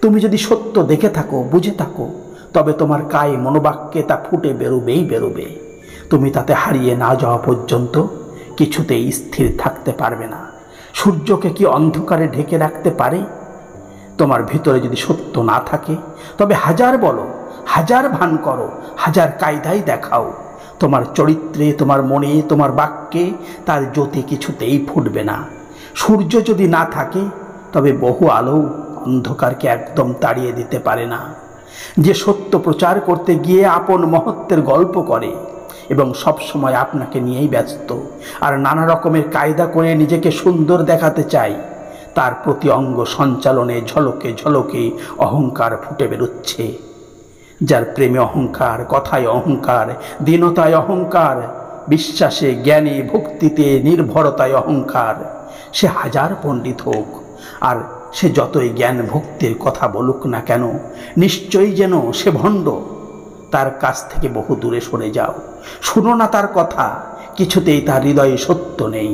তুমি যদি সত্য দেখে থাকো, বুঝে থাকো, তবে তোমার কায়ে মনোবাক্যে তা ফুটে বেরোবেই বেরোবে। তুমি তাতে হারিয়ে না যাওয়া পর্যন্ত কিছুতেই স্থির থাকতে পারবে না। সূর্যকে কি অন্ধকারে ঢেকে রাখতে পারে? তোমার ভিতরে যদি সত্য না থাকে, তবে হাজার বলো, হাজার ভান করো, হাজার কায়দাই দেখাও, তোমার চরিত্রে, তোমার মনে, তোমার বাক্যে তার জ্যোতি কিছুতেই ফুটবে না। সূর্য যদি না থাকে, তবে বহু আলো অন্ধকারকে একদম তাড়িয়ে দিতে পারে না। যে সত্য প্রচার করতে গিয়ে আপন মহত্বের গল্প করে এবং সবসময় আপনাকে নিয়েই ব্যস্ত আর নানা রকমের কায়দা করে নিজেকে সুন্দর দেখাতে চায়, তার প্রতি অঙ্গ সঞ্চালনে ঝলকে ঝলকে অহংকার ফুটে বেরোচ্ছে। যার প্রেমে অহংকার, কথায় অহংকার, দীনতায় অহংকার, বিশ্বাসে, জ্ঞানে, ভক্তিতে, নির্ভরতায় অহংকার, সে হাজার পণ্ডিত হোক আর সে যতই জ্ঞান ভক্তির কথা বলুক না কেন, নিশ্চয়ই যেন সে ভণ্ড। তার কাছ থেকে বহু দূরে সরে যাও। শুনো না তার কথা, কিছুতেই তার হৃদয়ে সত্য নেই।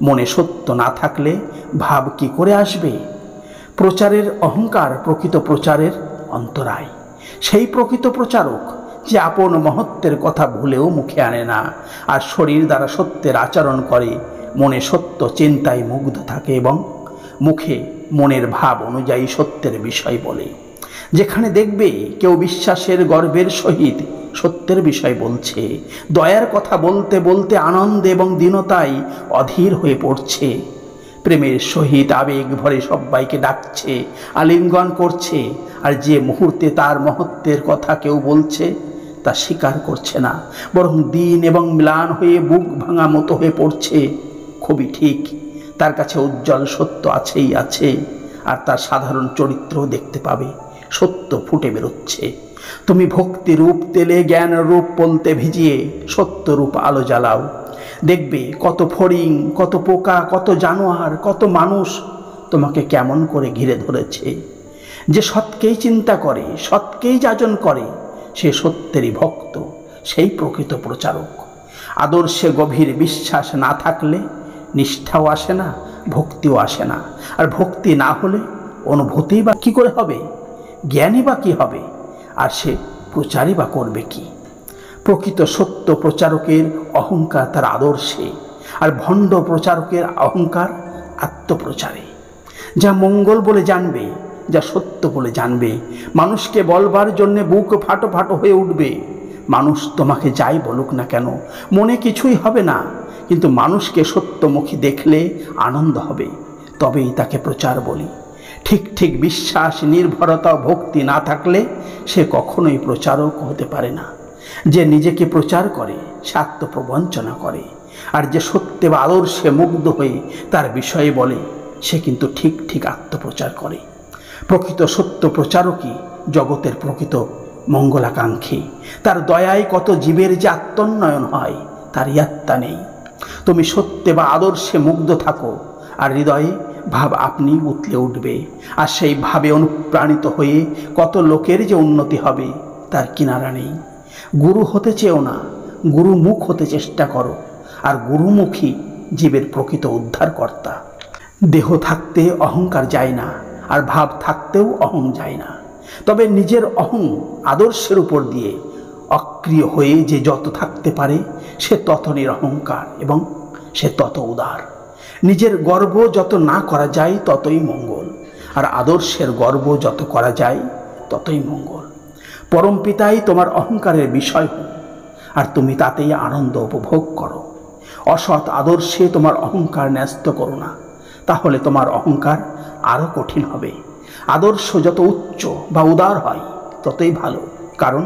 মনে সত্য না থাকলে ভাব কি করে আসবে? প্রচারের অহংকার প্রকৃত প্রচারের অন্তরায়। সেই প্রকৃত প্রচারক যে আপন মহত্বের কথা ভুলেও মুখে আনে না আর শরীর দ্বারা সত্যের আচরণ করে, মনে সত্য চিন্তায় মুগ্ধ থাকে এবং মুখে মনের ভাব অনুযায়ী সত্যের বিষয় বলে। যেখানে দেখবে কেউ বিশ্বাসের গর্বের সহিত সত্যের বিষয় বলছে, দয়ার কথা বলতে বলতে আনন্দ এবং দীনতায় অধীর হয়ে পড়ছে, প্রেমের সহিত আবেগ ভরে সবাইকে ডাকছে, আলিঙ্গন করছে, আর যে মুহূর্তে তার মহত্বের কথা কেউ বলছে তা স্বীকার করছে না, বরং দীন এবং ম্লান হয়ে বুক ভাঙা মতো হয়ে পড়ছে, খুবই ঠিক। তার কাছে উজ্জ্বল সত্য আছেই আছে, আর তার সাধারণ চরিত্র দেখতে পাবে, সত্য ফুটে বেরোচ্ছে। তুমি ভক্তি রূপ তেলে জ্ঞান রূপ পলতে ভিজিয়ে সত্য রূপ আলো জ্বালাও। দেখবে কত ফড়িং, কত পোকা, কত জানোয়ার, কত মানুষ তোমাকে কেমন করে ঘিরে ধরেছে। যে সৎকেই চিন্তা করে, সৎকেই যাজন করে, সে সত্যেরই ভক্ত, সেই প্রকৃত প্রচারক। আদর্শে গভীর বিশ্বাস না থাকলে নিষ্ঠাও আসে না, ভক্তিও আসে না। আর ভক্তি না হলে অনুভূতি বা কী করে হবে? জ্ঞানই বা কী হবে? আর সে প্রচারই বা করবে কি? প্রকৃত সত্য প্রচারকের অহংকার তার আদর্শে, আর ভণ্ড প্রচারকের অহংকার আত্মপ্রচারে। যা মঙ্গল বলে জানবে, যা সত্য বলে জানবে, মানুষকে বলবার জন্যে বুক ফাটো ফাটো হয়ে উঠবে। মানুষ তোমাকে যাই বলুক না কেন, মনে কিছুই হবে না, কিন্তু মানুষকে সত্যমুখী দেখলে আনন্দ হবে, তবেই তাকে প্রচার বলি। ঠিক ঠিক বিশ্বাস, নির্ভরতা, ভক্তি না থাকলে সে কখনোই প্রচারক হতে পারে না। যে নিজেকে প্রচার করে সে আত্মপ্রবঞ্চনা করে, আর যে সত্যে বা আদর্শে মুগ্ধ হয়ে তার বিষয়ে বলে সে কিন্তু ঠিক ঠিক আত্মপ্রচার করে। প্রকৃত সত্য প্রচারকই জগতের প্রকৃত মঙ্গলাকাঙ্ক্ষী। তার দয়ায় কত জীবের যে আত্মোন্নয়ন হয় তার ইয়াত্তা নেই। তুমি সত্যে বা আদর্শে মুগ্ধ থাকো, আর হৃদয়ে ভাব আপনি উতলে উঠবে, আর সেই ভাবে অনুপ্রাণিত হয়ে কত লোকের যে উন্নতি হবে তার কিনারা নেই। গুরু হতে চেও না, গুরুমুখ হতে চেষ্টা করো, আর গুরুমুখী জীবের প্রকৃত উদ্ধারকর্তা। দেহ থাকতে অহংকার যায় না, আর ভাব থাকতেও অহং যায় না। তবে নিজের অহং আদর্শের উপর দিয়ে অক্রিয় হয়ে যে যত থাকতে পারে সে তত নিরহংকার এবং সে তত উদার। নিজের গর্ব যত না করা যায় ততই মঙ্গল, আর আদর্শের গর্ব যত করা যায় ততই মঙ্গল। পরম পিতাই তোমার অহংকারের বিষয় হন, আর তুমি তাতেই আনন্দ উপভোগ করো। অসৎ আদর্শে তোমার অহংকার ন্যস্ত করো না, তাহলে তোমার অহংকার আরও কঠিন হবে। আদর্শ যত উচ্চ বা উদার হয় ততই ভালো, কারণ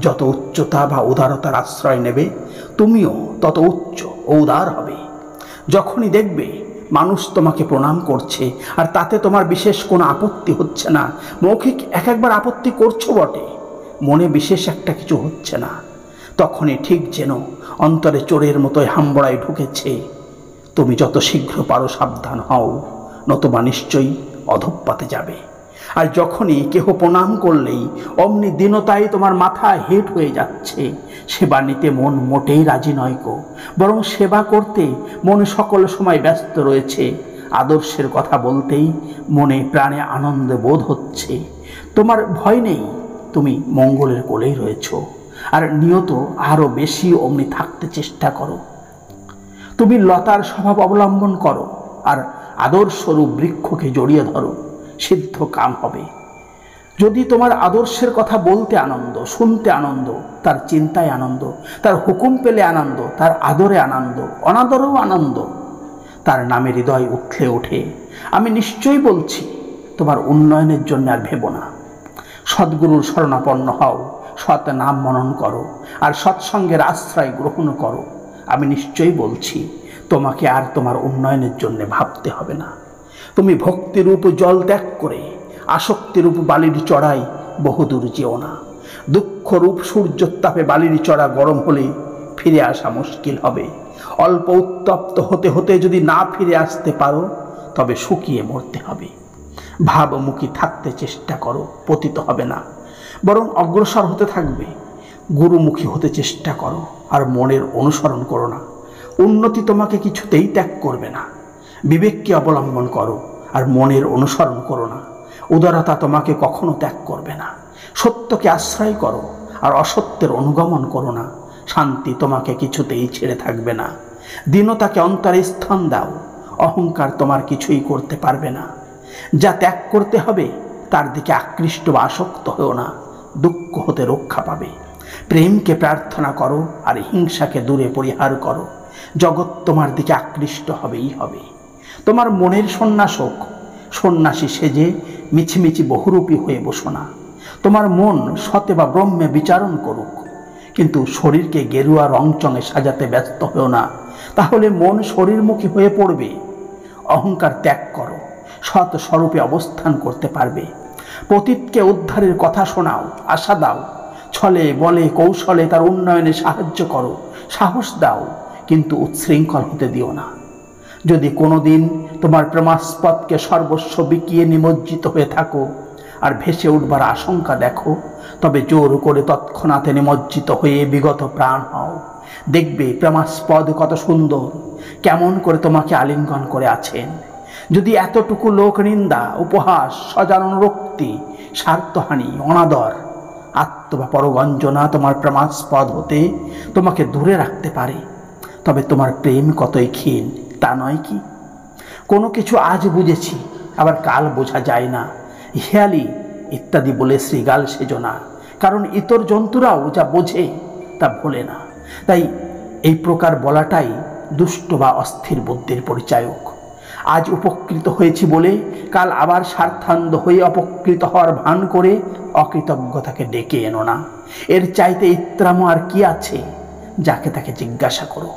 যত উচ্চতা বা উদারতার আশ্রয় নেবে তুমিও তত উচ্চ ও উদার হবে। যখনই দেখবে মানুষ তোমাকে প্রণাম করছে আর তাতে তোমার বিশেষ কোনো আপত্তি হচ্ছে না, মৌখিক একবার আপত্তি করছো বটে, মনে বিশেষ একটা কিছু হচ্ছে না, তখনই ঠিক যেন অন্তরে চোরের মতোই হাম্বড়ায় ঢুকেছে। তুমি যত শীঘ্র পারো সাবধান হও, নতুবা নিশ্চয়ই অধঃপাতে যাবে। আর যখনই কেহ প্রণাম করলেই অমনি দীনতায় তোমার মাথা হেঁট হয়ে যাচ্ছে, সেবা নিতে মন মোটেই রাজি নয় গো, বরং সেবা করতে মন সকল সময় ব্যস্ত রয়েছে। আদর্শের কথা বলতেই মনে প্রাণে আনন্দ বোধ হচ্ছে। তোমার ভয় নেই, তুমি মঙ্গলের কোলেই রয়েছ, আর নিয়ত আরও বেশি অমনি থাকতে চেষ্টা করো। তুমি লতার স্বভাব অবলম্বন করো, আর আদর্শরূপ বৃক্ষকে জড়িয়ে ধরো, সিদ্ধ কাম হবে। যদি তোমার আদর্শের কথা বলতে আনন্দ, শুনতে আনন্দ, তার চিন্তায় আনন্দ, তার হুকুম পেলে আনন্দ, তার আদরে আনন্দ, অনাদরেও আনন্দ, তার নামে হৃদয় উঠলে ওঠে, আমি নিশ্চয়ই বলছি তোমার উন্নয়নের জন্য আর ভেবো না। সদ্গুরুর শরণাপন্ন হও, সৎ নাম মনন করো, আর সৎসঙ্গের আশ্রয় গ্রহণ করো। আমি নিশ্চয়ই বলছি তোমাকে আর তোমার উন্নয়নের জন্য ভাবতে হবে না। তুমি ভক্তিরূপ জল ত্যাগ করে আসক্তিরূপ বালির চড়াই বহুদূর যেও না। দুঃখরূপ সূর্যোত্তাপে বালির চড়া গরম হলে ফিরে আসা মুশকিল হবে। অল্প উত্তপ্ত হতে হতে যদি না ফিরে আসতে পারো তবে শুকিয়ে মরতে হবে। ভাবমুখী থাকতে চেষ্টা করো, পতিত হবে না, বরং অগ্রসর হতে থাকবে। গুরুমুখী হতে চেষ্টা করো, আর মনের অনুসরণ করো না। উন্নতি তোমাকে কিছুতেই ত্যাগ করবে না। বিবেককে অবলম্বন করো, আর মনের অনুসরণ করো না। উদারতা তোমাকে কখনো ত্যাগ করবে না। সত্যকে আশ্রয় করো, আর অসত্যের অনুগমন করো না। শান্তি তোমাকে কিছুতেই ছেড়ে থাকবে না। দীনতাকে অন্তরে স্থান দাও, অহংকার তোমার কিছুই করতে পারবে না। যা ত্যাগ করতে হবে তার দিকে আকৃষ্ট বা আসক্ত হও না, দুঃখ হতে রক্ষা পাবে। প্রেমকে প্রার্থনা করো, আর হিংসাকে দূরে পরিহার করো। জগৎ তোমার দিকে আকৃষ্ট হবেই হবে। তোমার মনের সন্ন্যাস হোক, সন্ন্যাসী সেজে মিছিমিছি বহুরূপী হয়ে বসো না। তোমার মন সতে বা ব্রহ্মে বিচারণ করুক, কিন্তু শরীরকে গেরুয়া রংচঙে সাজাতে ব্যস্ত হও না, তাহলে মন শরীরমুখী হয়ে পড়বে। অহংকার ত্যাগ করো, সৎ স্বরূপে অবস্থান করতে পারবে। পতিতকে উদ্ধারের কথা শোনাও, আশা দাও। ছলে বলে কৌশলে তার উন্নয়নে সাহায্য করো, সাহস দাও, কিন্তু উচ্ছৃঙ্খল হতে দিও না। যদি কোনোদিন তোমার প্রেমাস্পদকে সর্বস্ব বিকিয়ে নিমজ্জিত হয়ে থাকো আর ভেসে উঠবার আশঙ্কা দেখো, তবে জোর করে তৎক্ষণাৎ নিমজ্জিত হয়ে বিগত প্রাণ হও। দেখবে প্রেমাস্পদ কত সুন্দর, কেমন করে তোমাকে আলিঙ্গন করে আছেন। যদি এতটুকু লোক নিন্দা, উপহাস, সজানুরক্তি, স্বার্থহানি, অনাদর আত্ম বা পরগঞ্জনা তোমার প্রেমাস্পদ হতে তোমাকে দূরে রাখতে পারে, তবে তোমার প্রেম কতই ক্ষীণ তা নয় কি? কোনো কিছু আজ বুঝেছি, আবার কাল বোঝা যায় না, হেয়ালি ইত্যাদি বলে শ্রীগাল সেজো না, কারণ ইতর জন্তুরাও যা বোঝে তা ভোলে না। তাই এই প্রকার বলাটাই দুষ্ট বা অস্থির বুদ্ধির পরিচায়ক। আজ উপকৃত হয়েছি বলে কাল আবার স্বার্থান্ধ হয়ে অপকৃত হওয়ার ভান করে অকৃতজ্ঞতাকে ডেকে এনো না। এর চাইতে ইত্রাম আর কি আছে? যাকে তাকে জিজ্ঞাসা করো।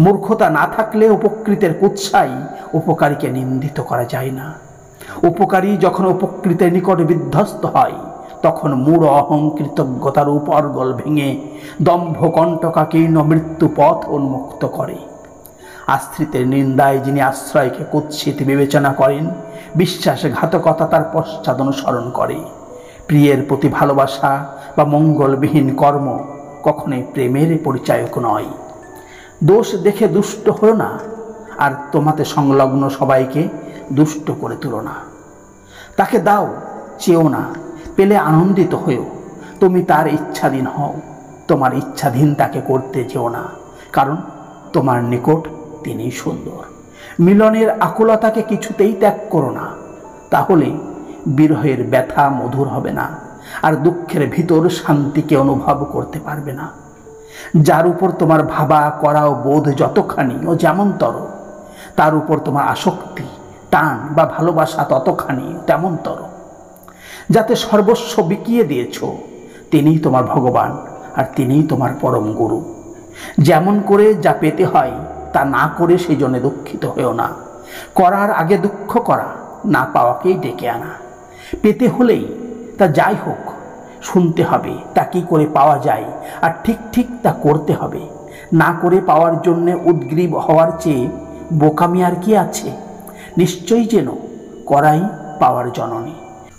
মূর্খতা না থাকলে উপকৃতের কুৎসাই উপকারীকে নিন্দিত করা যায় না। উপকারী যখন উপকৃতের নিকট বিধ্বস্ত হয়, তখন মূঢ় অহংকৃতজ্ঞতার উপরগল ভেঙে দম্ভ কণ্টকাকীর্ণ মৃত্যু পথ উন্মুক্ত করে। আশ্রিতের নিন্দায় যিনি আশ্রয়কে কুৎসিত বিবেচনা করেন, বিশ্বাসঘাতকতা তার পশ্চাৎ অনুসরণ করে। প্রিয়ের প্রতি ভালোবাসা বা মঙ্গলবিহীন কর্ম কখনোই প্রেমের পরিচায়ক নয়। দোষ দেখে দুষ্ট হও না, আর তোমাতে সংলগ্ন সবাইকে দুষ্ট করে তুলো না। তাকে দাও, চেও না, পেলে আনন্দিত হও। তুমি তার ইচ্ছাধীন হও, তোমার ইচ্ছাধীন তাকে করতে যেও না, কারণ তোমার নিকট তিনি সুন্দর। মিলনের আকুলতাকে কিছুতেই ত্যাগ করো না, তাহলে বিরহের ব্যথা মধুর হবে না, আর দুঃখের ভিতর শান্তিকে অনুভব করতে পারবে না। যার উপর তোমার ভাবা করা ও বোধ যতখানি ও যেমনতর, তার উপর তোমার আসক্তি, টান বা ভালোবাসা ততখানি তেমনতর। যাতে সর্বস্ব বিকিয়ে দিয়েছ, তিনিই তোমার ভগবান, আর তিনিই তোমার পরম গুরু। যেমন করে যা পেতে হয় তা না করে সেই জন্য দুঃখিত হয়েও না। করার আগে দুঃখ করা, না পাওয়াকেই ডেকে আনা। পেতে হলেই তা যাই হোক শুনতে হবে তা কি করে পাওয়া যায়, আর ঠিক ঠিক তা করতে হবে। না করে পাওয়ার জন্য উদ্গ্রীব হওয়ার চেয়ে বোকামি আর কি আছে? নিশ্চয়ই যেন করাই পাওয়ার জননী।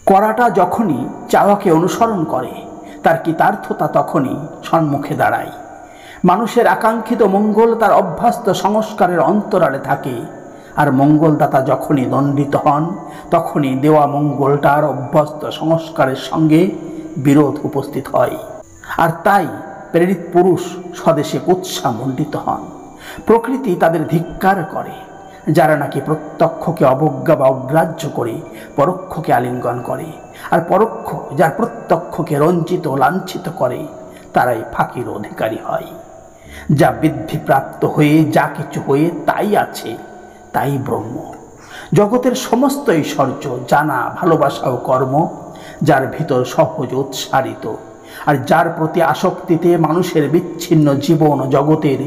করাটা যখনই চাওয়াকে অনুসরণ করে, তার কৃতার্থতা তখনই সম্মুখে দাঁড়ায়। মানুষের আকাঙ্ক্ষিত মঙ্গল তার অভ্যস্ত সংস্কারের অন্তরালে থাকে, আর মঙ্গলদাতা যখনই দণ্ডিত হন, তখনই দেওয়া মঙ্গলটার অভ্যস্ত সংস্কারের সঙ্গে বিরোধ উপস্থিত হয়। আর তাই প্রেরিত পুরুষ স্বদেশে কুৎসামণ্ডিত হন। প্রকৃতি তাদের ধিক্কার করে, যারা নাকি প্রত্যক্ষকে অবজ্ঞা বা অগ্রাহ্য করে পরোক্ষকে আলিঙ্গন করে, আর পরোক্ষ যার প্রত্যক্ষকে রঞ্জিত লাঞ্ছিত করে, তারাই ফাঁকির অধিকারী হয়। যা বৃদ্ধিপ্রাপ্ত হয়ে যা কিছু হয়ে তাই আছে, তাই ব্রহ্ম। জগতের সমস্ত ঐশ্বর্য, জানা, ভালোবাসা ও কর্ম যার ভিতর সহজ উৎসারিত, আর যার প্রতি আসক্তিতে মানুষের বিচ্ছিন্ন জীবন ও জগতের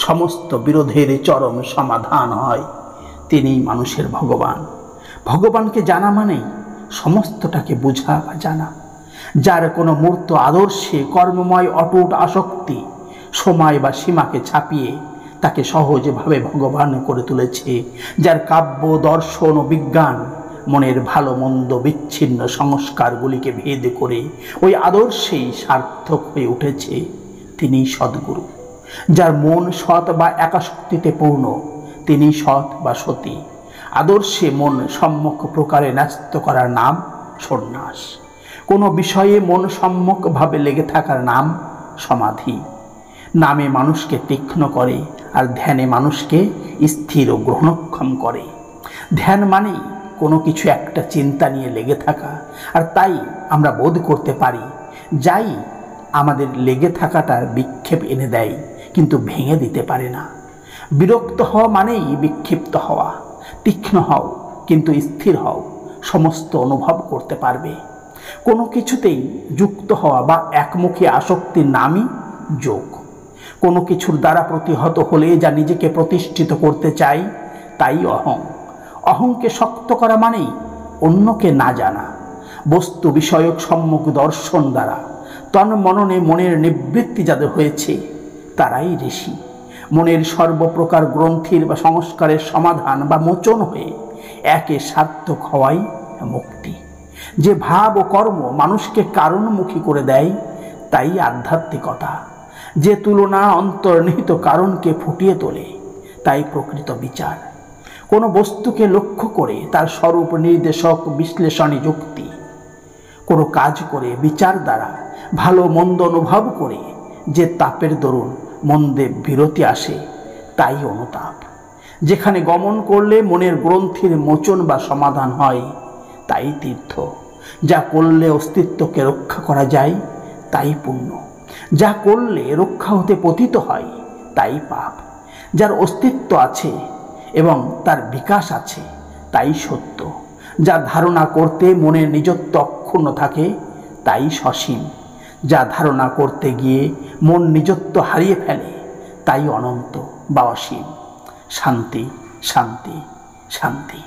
সমস্ত বিরোধের চরম সমাধান হয়, তিনি মানুষের ভগবান। ভগবানকে জানা মানেই সমস্তটাকে বোঝা বা জানা। যার কোনো মূর্ত আদর্শে কর্মময় অটুট আসক্তি সময় বা সীমাকে ছাপিয়ে তাকে সহজভাবে ভগবান করে তুলেছে, যার কাব্য, দর্শন ও বিজ্ঞান মনের ভালো মন্দ বিচ্ছিন্ন সংস্কারগুলিকে ভেদ করে ওই আদর্শেই সার্থক হয়ে উঠেছে, তিনি সদ্গুরু। যার মন সৎ বা একাশক্তিতে পূর্ণ, তিনি সৎ বা সতী। আদর্শে মন সম্যক প্রকারে ন্যস্ত করার নাম সন্ন্যাস। কোনো বিষয়ে মন সম্যকভাবে লেগে থাকার নাম সমাধি। নামে মানুষকে তীক্ষ্ণ করে, আর ধ্যানে মানুষকে স্থির ও গ্রহণক্ষম করে। ধ্যান মানেই কোনো কিছু একটা চিন্তা নিয়ে লেগে থাকা, আর তাই আমরা বোধ করতে পারি যাই আমাদের লেগে থাকাটার বিক্ষেপ এনে দেয়, কিন্তু ভেঙে দিতে পারে না। বিরক্ত হওয়া মানেই বিক্ষিপ্ত হওয়া। তীক্ষ্ণ হও, কিন্তু স্থির হও, সমস্ত অনুভব করতে পারবে। কোনো কিছুতেই যুক্ত হওয়া বা একমুখী আসক্তির নামই যোগ। কোনো কিছুর দ্বারা প্রতিহত হলে যা নিজেকে প্রতিষ্ঠিত করতে চাই, তাই অহং। অহংকে শক্ত করা মানেই অন্যকে না জানা। বস্তু বিষয়ক সম্যক দর্শন দ্বারা তন্মননে মনের নিবৃত্তি যাদের হয়েছে, তারাই ঋষি। মনের সর্বপ্রকার গ্রন্থির বা সংস্কারের সমাধান বা মোচন হয়ে একে সার্থক হওয়াই মুক্তি। যে ভাব ও কর্ম মানুষকে কারণমুখী করে দেয়, তাই আধ্যাত্মিকতা। যে তুলনা অন্তর্নিহিত কারণকে ফুটিয়ে তোলে, তাই প্রকৃত বিচার। কোনো বস্তুকে লক্ষ্য করে তার স্বরূপ নির্দেশক বিশ্লেষণী যুক্তি। কোনো কাজ করে বিচার দ্বারা ভালো মন্দ অনুভব করে যে তাপের দরুন মন্দে বিরতি আসে তাই অনুতাপ। যেখানে গমন করলে মনের গ্রন্থির মোচন বা সমাধান হয় তাই তীর্থ। যা করলে অস্তিত্বকে রক্ষা করা যায় তাই পুণ্য। যা করলে রক্ষা হতে পতিত হয় তাই পাপ। যার অস্তিত্ব আছে এবং তার বিকাশ আছে তাই সত্য। যা ধারণা করতে মনের নিজত্ব অক্ষুণ্ণ থাকে তাই সসীম। যা ধারণা করতে গিয়ে মন নিজত্ব হারিয়ে ফেলে তাই অনন্ত বা অসীম। শান্তি, শান্তি, শান্তি।